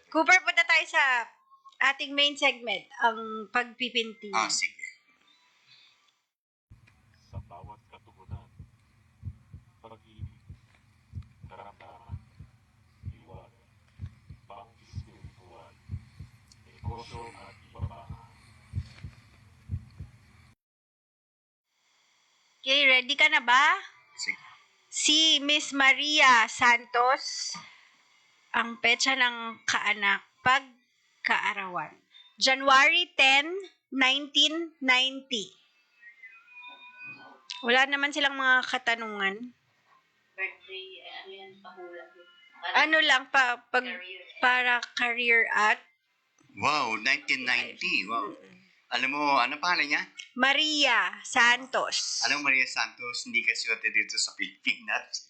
B: Cooper, punta tayo sa ating main segment, ang pagpipinti.
A: Sige.
E: Sa bawat katugunan, pag-ibig, karamdaman, iwan, pang spiritual, negosyo at iba pa.
B: Okay, ready ka na ba?
A: Sige.
B: Si Miss Maria Santos, ang petsa ng kaanak, pagkaarawan. January 10, 1990. Wala naman silang mga katanungan. Ano lang, para career at
A: Wow, 1990. Wow. Alam mo, ano pangalan niya?
B: Maria Santos.
A: Alam mo, Maria Santos, hindi ka swerte dito sa Pilipinas.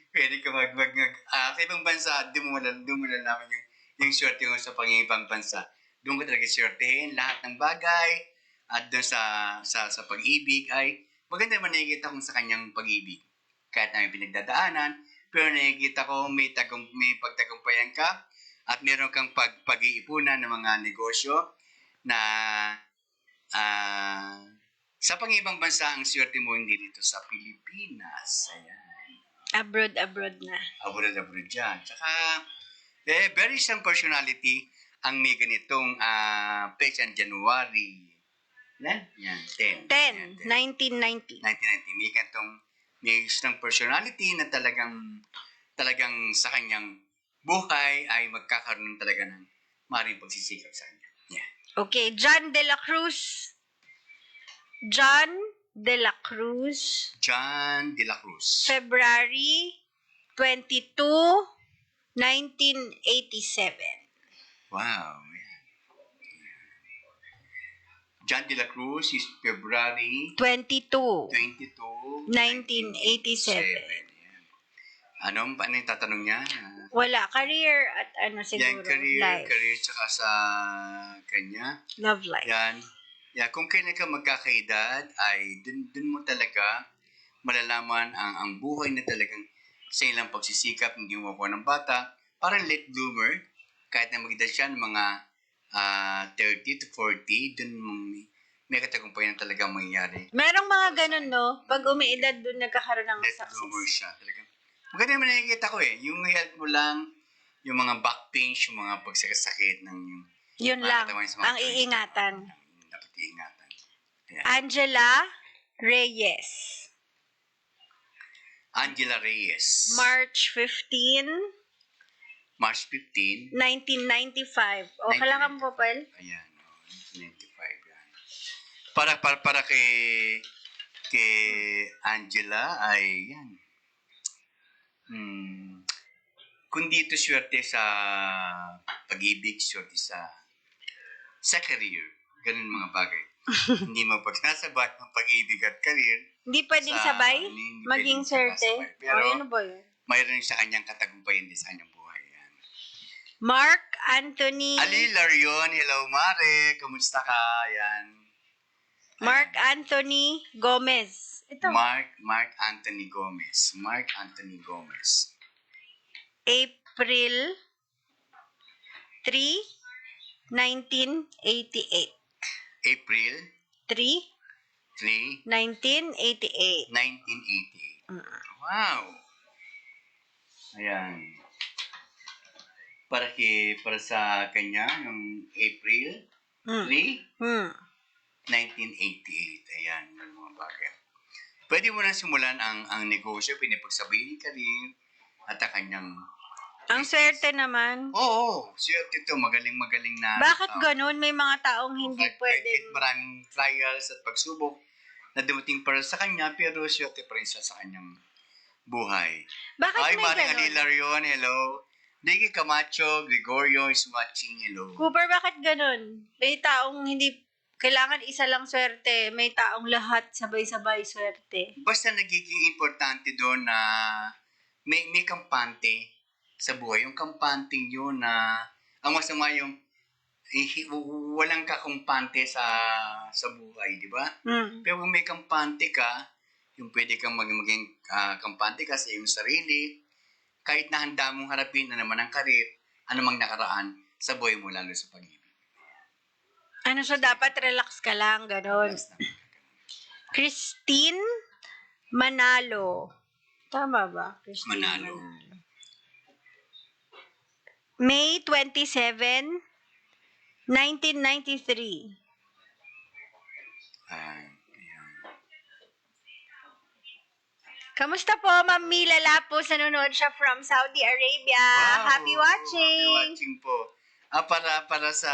A: Pwede ka sa ibang bansa, doon mo namin yung swerte mo sa pangingipang bansa. Doon ka talaga swertehin lahat ng bagay at doon sa pag-ibig ay maganda naman nakikita kong sa kanyang pag-ibig. Kahit namin pinagdadaanan, pero nakikita ko may pagtagumpayan ka at meron kang pag-iipunan ng mga negosyo na sa pang-ibang bansa, ang swerte mo hindi dito sa Pilipinas. Ayan.
B: Abroad na.
A: Abroad dyan. Tsaka, very isang personality ang may ganitong petsa January. Yan, 10.
B: 10, 1990.
A: 1990. May isang personality na talagang sa kanyang buhay ay magkakaroon talaga ng maring pagsisikap sa kanya. Yeah.
B: Okay, John De La Cruz. John De La Cruz.
A: John De La Cruz.
B: February 22, 1987.
A: Wow. John De La Cruz is February
B: 22,
A: 22,
B: 1987.
A: Anong tatanong niya?
B: Wala, career at siguro,
A: Yan,
B: life.
A: career tsaka sa kanya.
B: Love life.
A: Yan. Yeah, kung kailan ka magkakaedad, ay dun mo talaga malalaman ang buhay na talagang sa ilang pagsisikap, hindi mo ako ng bata. Parang late bloomer, kahit na mag-edad siya ng mga 30 to 40, dun may katagumpayan talaga mangyayari.
B: Merong mga ganun, no? Pag umiidad, dun nagkakaroon ng
A: Late bloomer
B: success.
A: siya. Talagang maganda naman nakikita ko yung health mo lang, yung mga back pains, yung mga pagsakit ng
B: Yun
A: mga
B: lang,
A: katawan sa mga
B: ang
A: joints.
B: iingatan.
A: Dapat iingatan. Ayan.
B: Angela Reyes.
A: Angela Reyes.
B: March 15,
A: March 15.
B: 1995. O, kailangan mo pa, Pel?
A: Ayan, 1995 yan. Para kay Angela ay yan. Kung dito swerte sa pag-ibig, swerte sa career. Ganun mga bagay. Hindi magpagsasabay ng pag-ibig at career.
B: Hindi pwedeng sabay?
A: Hindi
B: Maging
A: pwedeng
B: swerte?
A: sabay. Pero
B: O, ano ba yun?
A: mayroon sa kanyang katagumpayan din sa kanyang buhay. Yan.
B: Mark Anthony.
A: Ali Larion, hello Mare, kumusta ka? Yan.
B: Mark Anthony Gomez. Ito.
A: Mark Anthony Gomez. Mark Anthony Gomez.
B: April 3, 1988.
A: April
B: 3,
A: 3,
B: 1988.
A: 1988. Wow. Ayan. Para sa kanya, yung April 3, 1988. Ayan, yung mga bagay. Pwede mo na simulan ang negosyo, pinipagsabihin ka rin, at ang kanyang
B: Ang swerte naman.
A: Oo, swerte ito. Magaling na.
B: Bakit ganun? May mga taong hindi
A: Kahit
B: pwedeng...
A: maraming trials at pagsubok na dumating para sa kanya, pero swerte pa rin siya sa kanyang buhay.
B: Bakit
A: Hi,
B: may
A: Maring
B: ganun?
A: Alilarion, hello. Diggy Camacho, Gregorio is watching, hello.
B: Cooper, bakit ganun? May taong hindi... Kailangan isa lang swerte. May taong lahat sabay-sabay swerte.
A: Basta nagiging importante doon na may kampante sa buhay. Yung kampante yun na ang masama yung walang kakumpante sa buhay, di ba? Pero kung may kampante ka, yung pwede kang maging kampante ka sa iyong sarili, kahit na handa mong harapin na naman ang karir, anumang nakaraan, sa buhay mo, lalo sa pag-ibig.
B: Ano, so dapat relax ka lang, ganon.
A: Relax lang.
B: Christine Manalo. Tama ba? Christine
A: Manalo.
B: May 27, 1993.
A: Ayan.
B: Kamusta po, Ma'am Mila Lapos? Nanonood siya from Saudi Arabia.
A: Wow!
B: Happy watching!
A: Happy watching po. Para sa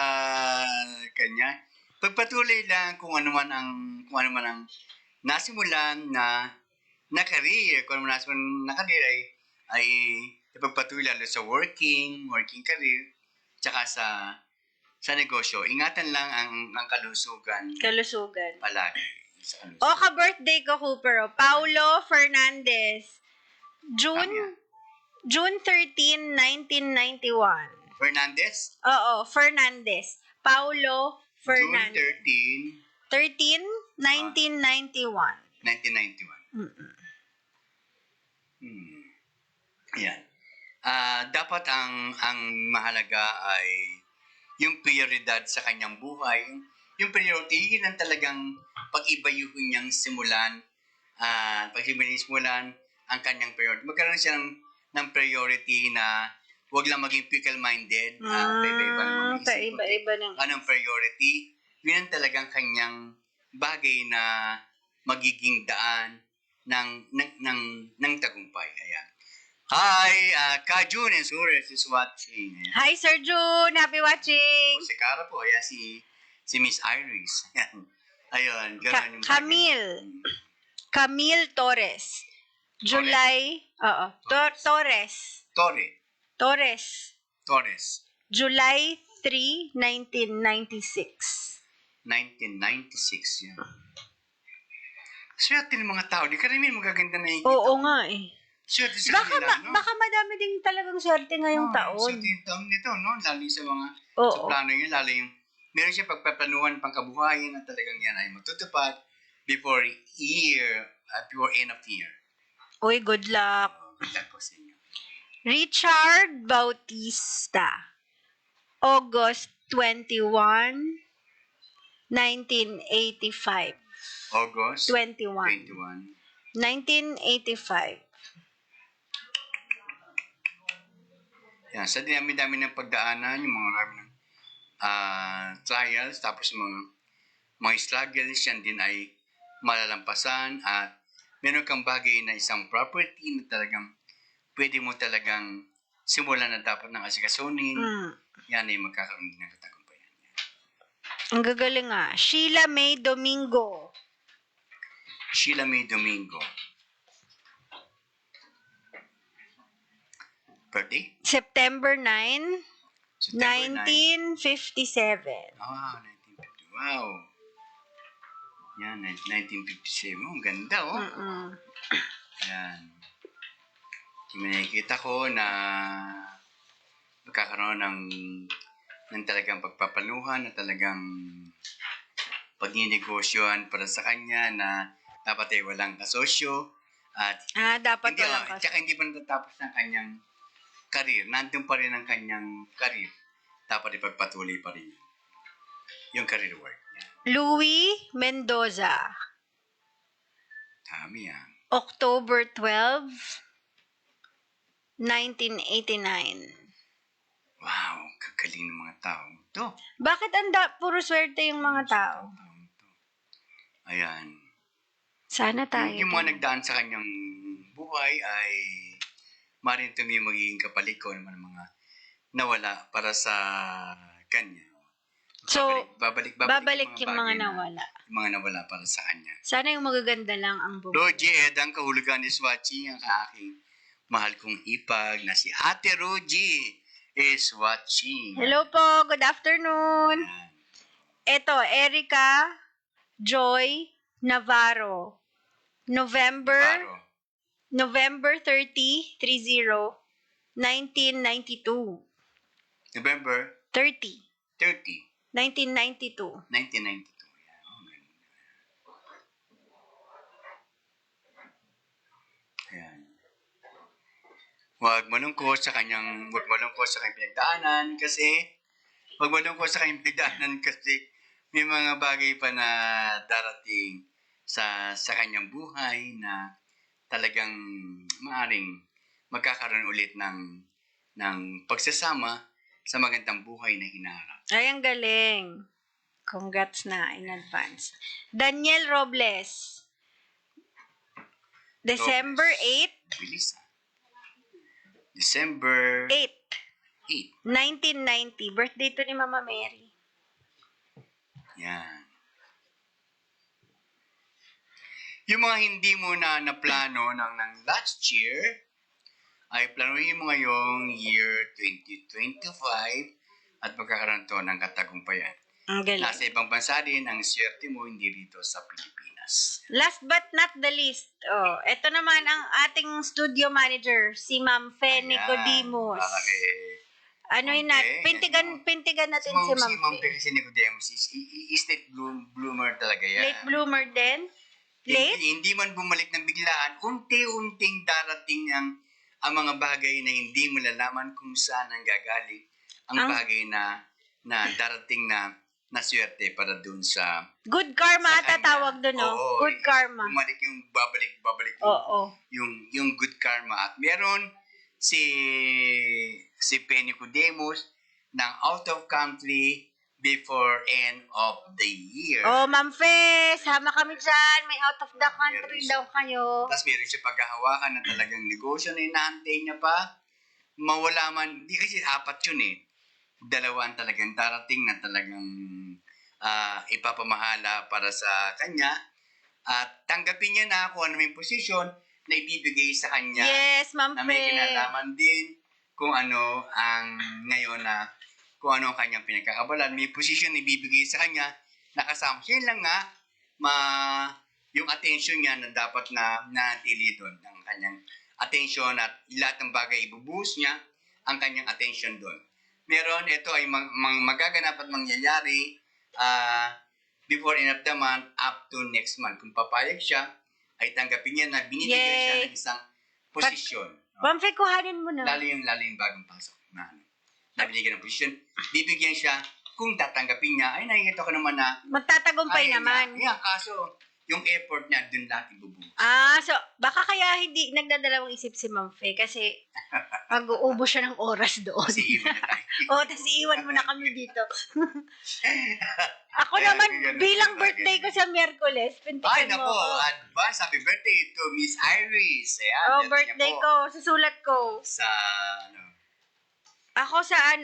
A: kanya, pagpatuloy lang kung ano man ang nasimulan na career, kung ano man nasimulan na career ay ipagpatuloy lalo sa working career, tsaka sa negosyo. Ingatan lang ang kalusugan
B: Kalusugan.
A: palagi. Sa kalusugan.
B: O, ka-birthday ko, Cooper. Paulo Fernandez.
A: Tama.
B: June 13, 1991.
A: Fernandez?
B: Oo, Fernandez. Paulo Fernandez.
A: June
B: 13, 1991.
A: 1991. Ayan. Dapat ang mahalaga ay yung prioridad sa kanyang buhay. Yung priority, yun ang talagang pag-ibayuhin niyang simulan. Simulan ang kanyang priority. Magkaroon siya ng priority na huwag lang maging fickle-minded. Iba-iba naman ang isip.
B: Iba ng...
A: Anong priority? Yun ang talagang kanyang bagay na magiging daan ng tagumpay. Ayan. Hi, Kajun and Suresh is watching. Ayan.
B: Hi, Sir June! Happy watching!
A: Si Cara po, ayan, si Miss Iris. Ayan. Ayun, gano'n yung
B: Camille Torres. July... Oo. Torres.
A: Torres.
B: July 3, 1996.
A: 1996 yan. Swerte ng mga tao. Di karamihan magaganda na yung
B: Oo nga eh.
A: Swerte sa kanila, no?
B: Baka madami din talagang swerte ngayong taon.
A: Swerte yung taon nito, no? Lalo yung sa mga
B: Oo.
A: sa plano yun, lalo yung meron siya pagpaplanuhan pangkabuhayan na talagang yan ay matutupad before end of year.
B: Uy, good luck.
A: Good luck po sa inyo.
B: Richard Bautista. August 21, 1985.
A: August
B: 21. 1985.
A: Yan, sa dinami-dami ng pagdaanan, yung mga marami ng trials, tapos mga struggles, yan din ay malalampasan at meron kang bagay na isang property na talagang pwede mo talagang simulan na dapat ng asikasunin. Yan ay magkakaroon din ng katagumpayan.
B: Ang gagaling nga. Sheila May Domingo.
A: Birthday?
B: September 9,
A: September
B: 1957.
A: 9. 1950. Wow. Yan, 1957. Ang ganda, oh. Yan. Nakikita ko na magkakaroon ng talagang pagpapanuhan, na talagang pagninegosyohan para sa kanya na dapat ay walang kasosyo at
B: Dapat walang kasi.
A: tsaka hindi pa natatapos ng kanyang career. Nandun pa rin ang kanyang career. Dapat ipagpatuloy pa rin yung career work niya.
B: Louis Mendoza.
A: Dami yan.
B: October 12, 1989.
A: Wow, kagaling ng mga tao to.
B: Bakit puro swerte yung mga tao?
A: Ayan.
B: Sana tayo.
A: Yung mga nagdaan sa kanyang buhay ay maaaring yung magiging kapalit ko naman ng mga nawala para sa kanya.
B: So,
A: babalik
B: yung mga
A: bagay
B: nawala.
A: Yung mga nawala para sa kanya.
B: Sana yung magaganda lang ang buhay.
A: Rogie Edang kahulugan is watching ang aking mahal kong ipag na si Ate Rogie is watching.
B: Hello po, good afternoon.
A: Ayan.
B: Ito, Erica Joy Navarro. November 30, 1992.
A: November
B: 30,
A: 30,
B: 1992.
A: 1992. Ayan. Oh, ganda. Ayan. Huwag malungkot sa kanyang pinagdaanan kasi Huwag malungkot sa kanyang pinagdaanan kasi may mga bagay pa na darating sa kanyang buhay na talagang maaring magkakaroon ulit ng pagsasama sa magandang buhay na hinaharap.
B: Ay, ang galing. Congrats na in advance. Daniel Robles. December 8,
A: Bilis, ah. December
B: 8,
A: 8.
B: 1990. Birthday to ni Mama Mary.
A: Yan. Yung mga hindi mo na naplano ng last year, ay planuhin mo ngayong year 2025 at magkakaroon to ng katagumpayan.
B: Ang galing.
A: Nasa ibang bansa din ang swerte mo, hindi dito sa Pilipinas.
B: Last but not the least, ito naman ang ating studio manager, si Ma'am Fe Nicodemos. Ano yun natin? Pintigan natin si Ma'am
A: Si Ma'am
B: Fe.
A: Fe kasi Nicodemos is late bloomer talaga yan.
B: Late bloomer din? Late?
A: Hindi man bumalik ng biglaan, unti-unting darating ang mga bagay na hindi mo lalaman kung saan ang gagaling. Ang bagay na darating na swerte para dun sa
B: Good karma
A: sa
B: ata
A: kanya.
B: tawag doon, no?
A: Oo,
B: Good karma.
A: Bumalik yung babalik
B: Oo.
A: yung good karma. At meron si Penny Cudemos ng out of country before end of the year.
B: Oh, Ma'am Fe, sama kami dyan. May out of the country
A: Meron
B: daw kayo.
A: Tapos meron siya paghahawakan ng talagang negosyo na inaantay niya pa. Mawala man, di kasi apat yun eh. Dalawang talagang darating na talagang ipapamahala para sa kanya. At tanggapin niya na kung ano may posisyon na ibibigay sa kanya.
B: Yes, Ma'am
A: Na may
B: Fe.
A: kinalaman din kung ano ang ngayon na kung ano ang kanyang pinagkakabalan. May posisyon na ibibigay sa kanya na kasama siya. Yun lang nga, yung attention niya na dapat na natili doon. Ang kanyang attention at lahat ng bagay ibubuhos niya ang kanyang attention doon. Meron, ito ay magaganap at mangyayari before end of the month up to next month. Kung papayag siya, ay tanggapin niya na binibigyan siya
B: Yay!
A: ng isang posisyon.
B: Ma'am Fe, kuhanin mo na.
A: Lalo yung bagong pasok na binigyan ng posisyon. Bibigyan siya, kung tatanggapin niya, ay nakikita ko naman na
B: Magtatagumpay naman.
A: Kaso, yung effort niya, dun lahat ibubuhos.
B: So, baka kaya hindi nagdadalawang isip si Ma'am Fe kasi mag-uubo siya ng oras doon.
A: Kasi iwan na tayo.
B: Tapos iwan mo na kami dito. Ako
A: Ayan,
B: naman,
A: ganun,
B: bilang
A: ganun,
B: birthday ko
A: ganun.
B: sa Miyerkules,
A: Ay,
B: pintikan mo
A: nako,
B: ako.
A: advance happy birthday to Miss Iris. Ayan,
B: Birthday ko, susulat ko.
A: Sa,
B: Ako sa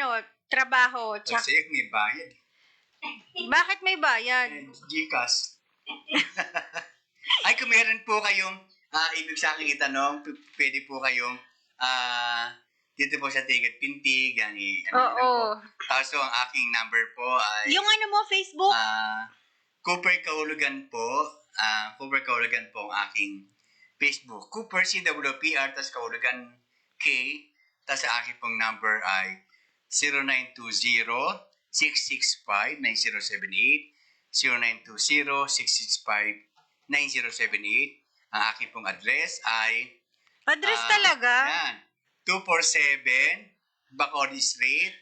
B: trabaho.
A: kasi may bayad.
B: Bakit may bayad?
A: Gcash. Ay, kung meron po kayong ibig sa akin itanong, pwede po kayong dito po sa Ticket Pintig, yan
B: Oo.
A: Kaso ang aking number po ay
B: Yung mo, Facebook?
A: Cooper Kahulugan po. Cooper Kahulugan po ang aking Facebook. Cooper CWPR, tas Kahulugan K. Tas ang aking pong number ay 0920-665-9078, 0920-665-9078. Ang aking pong address ay
B: Address talaga?
A: Yan. 247 Bacolod Street,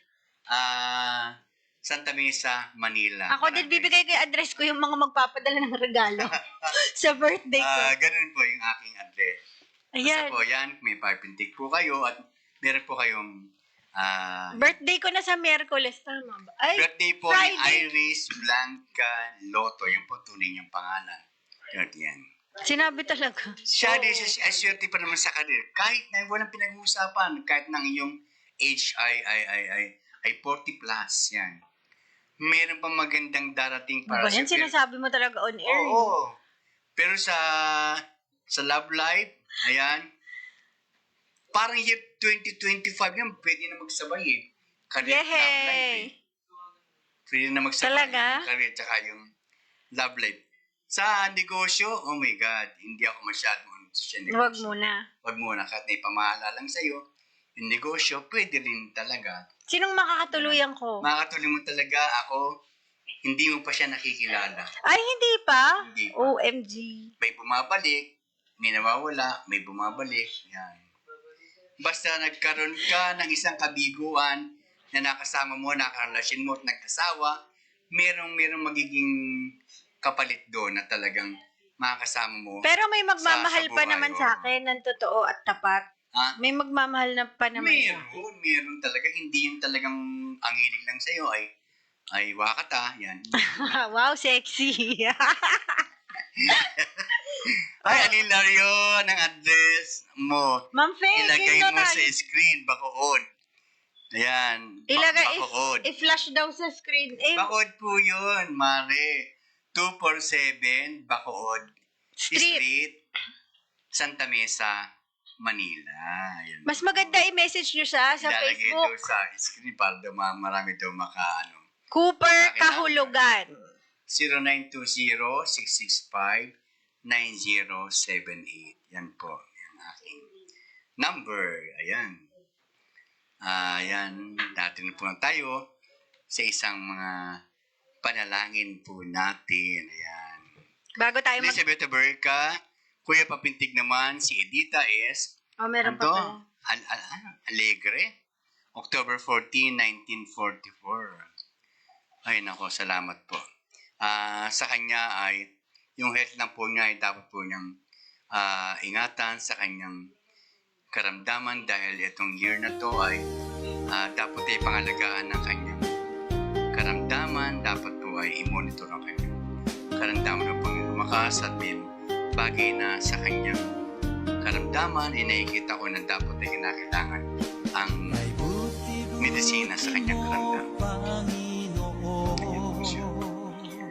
A: Santa Mesa, Manila.
B: Ako din bibigay ko yung address ko yung mga magpapadala ng regalo sa birthday ko.
A: Ganun po yung aking address.
B: Ayan.
A: Basta po yan, may pipintig po kayo at meron po kayong
B: Birthday ko na sa Miyerkules, tama ba? Ay,
A: birthday po
B: Friday.
A: ni Iris Blanca Loto. Yung po tunay niyang pangalan. Yan.
B: Sinabi talaga.
A: Siya din siya aswerte pa naman sa karir. Kahit na walang pinag-uusapan, kahit na iyong age ay 40 plus. Yan. Meron pa magandang darating para
B: Yan sinasabi mo talaga on air.
A: Oo. Pero sa love life, ayan, parang year 2025 yan, pwede na magsabay eh. Career at love life eh.
B: Yay!
A: Pwede na magsabay.
B: Talaga?
A: Yung career tsaka yung love life. Sa negosyo, oh my God, hindi ako masyadong sa negosyo.
B: Huwag muna.
A: Huwag muna, kahit may pamahala lang sa'yo, yung negosyo, pwede rin talaga.
B: Sinong makakatuluyan ko?
A: Makakatuloy mo talaga ako, hindi mo pa siya nakikilala.
B: Ay, hindi pa?
A: Hindi pa.
B: OMG.
A: May bumabalik, may nawawala, may bumabalik. Yan. Basta nagkaroon ka ng isang kabiguan na nakasama mo, nakarelasyon mo at nag-asawa, merong magiging kapalit doon na talagang makakasama mo.
B: Pero may magmamahal
A: sa
B: pa
A: buhay,
B: naman sa akin ng totoo at tapat.
A: Ha?
B: May magmamahal na pa naman sa akin.
A: Meron talaga. Hindi yung talagang ang hilig lang sa'yo ay wakata, yan.
B: Wow, sexy.
A: Ay, Anilario, ng address mo.
B: Ma'am Faye,
A: Ilagay
B: game
A: mo
B: na
A: sa
B: tayo.
A: screen, bakood. Ayan.
B: Ilagay,
A: Bakood.
B: i-flash daw sa screen.
A: Bakood po yun, Mare. 247 Bacood Street, Santa Mesa, Manila. Ayan.
B: Mas maganda i-message nyo siya sa
A: Ilalagay
B: Facebook.
A: daw sa screen para daw marami daw
B: Cooper
A: Bakit?
B: Kahulugan.
A: 0920-665-9078. Yan po. Yan aking number. Ayan. Ayan. Natin po na tayo sa isang mga panalangin po natin. Ayan.
B: Bago tayo
A: Elizabeth Berca, Kuya Papintig naman, si Edita S.
B: Oh, meron pa pala.
A: Alegre. October 14, 1944. Ay, nako, salamat po. Sa kanya ay, yung health lang po niya ay dapat po niyang ingatan sa kanyang karamdaman dahil itong year na to ay dapat ay pangalagaan ng kanyang karamdaman, dapat po ay i-monitor ang kanyang karamdaman ng Panginoon lumakas at may bagay na sa kanyang karamdaman ay nakikita ko na dapat ay kinakailangan ang medisina sa kanyang karamdaman.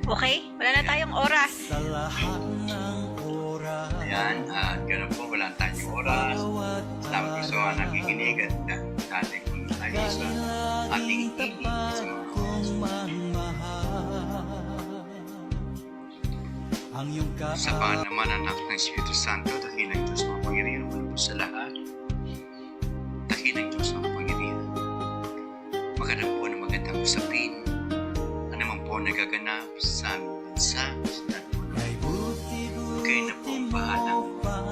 B: Okay, wala na tayong oras.
A: Ayan, at gano'n po, wala tayong oras. Salamat po sa mga nakikinig at dati po tayo sa ating tinig sa mga sa pananaman anak ng Espiritu Santo, dakilang Diyos mapangyarihan mo po sa lahat. Dakilang Diyos mapangyarihan. Magandang po na magandang usapin. Ano man po nagaganap sa aming bansa, sa lahat po na kayo na po ang bahalang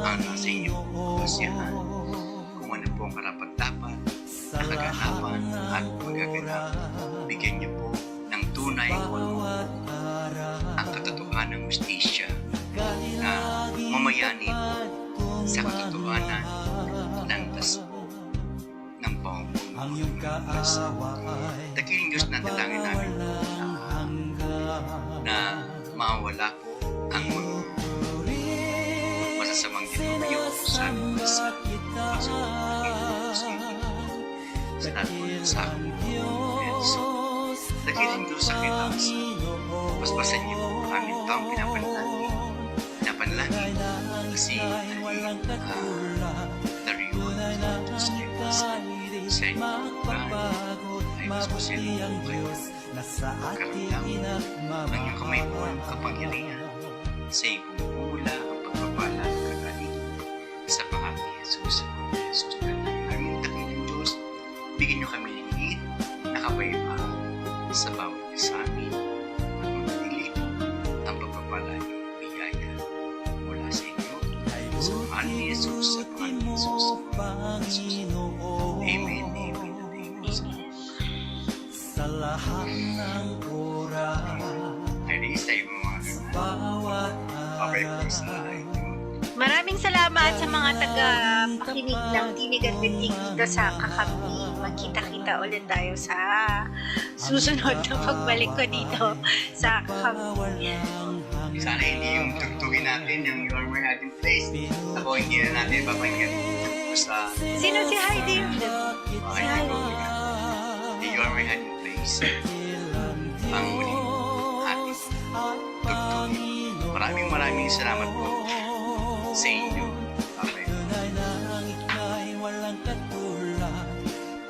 A: ang nasa inyong kapasyahan. Kung ano po ang karapat-dapat, nakaganapan at magaganap, bigyan niyo po ng tunay kung ang katotohanan ng justisya na mamayani po sa katotohanan landas po ng pamumuno ng bansa. Dakiling Diyos na dalangin namin na mawala po ang mga masasamang dinumyo sa aming bansa. Kaso, sa lahat po ng sa aking dakiling Diyos sa kitasa. Basbasan niyo po kami ito ang pinapanalangin. Pinapanalangin kasi Dario sa kitasa. Sa inyong ay basbasin po kayo. Karamdaman ang iyong kamay po ang kapangyarihan. Sa iyong pumula ang pagpapala ng kagaling. Sa pangalan ni Jesus, Jesus na aming dakilang Diyos, bigyan niyo kami ng higit na kapayapaan sa bawat isa amin at manatili po ang pagpapala niyong bigaya mula sa inyo. Sa pangalan ni Jesus, sa pangalan ni Jesus, sa pangalan ni Jesus. Amen, amen, amen.
G: Sa lahat ng oras,
A: Ay, nais tayo mga
G: bawat
A: papay po sa
B: Maraming salamat sa mga taga-pakinig ng Tinig at Bintig dito sa Kakampi. Magkita-kita ulit tayo sa susunod na pagbalik ko dito sa Kakampi.
A: sana hindi yung tugtugin natin yung You Are My Hiding Place. Ako hindi na natin papakinggan sa
B: Sino si Heidi? Si Heidi.
A: You Are My Hiding Place. Ang muling ating tugtugin. Maraming salamat po sa inyo. Okay.
G: tunay na ang ika'y walang katulad.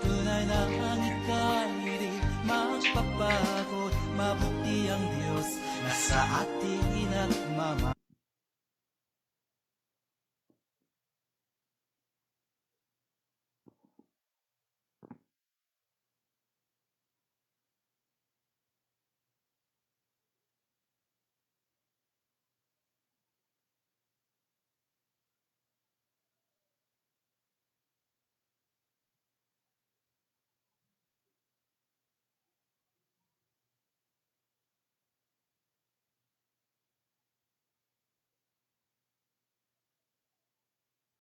G: Tunay na ang ika'y di magpapagod. Mabuti ang Diyos na sa atin at mama.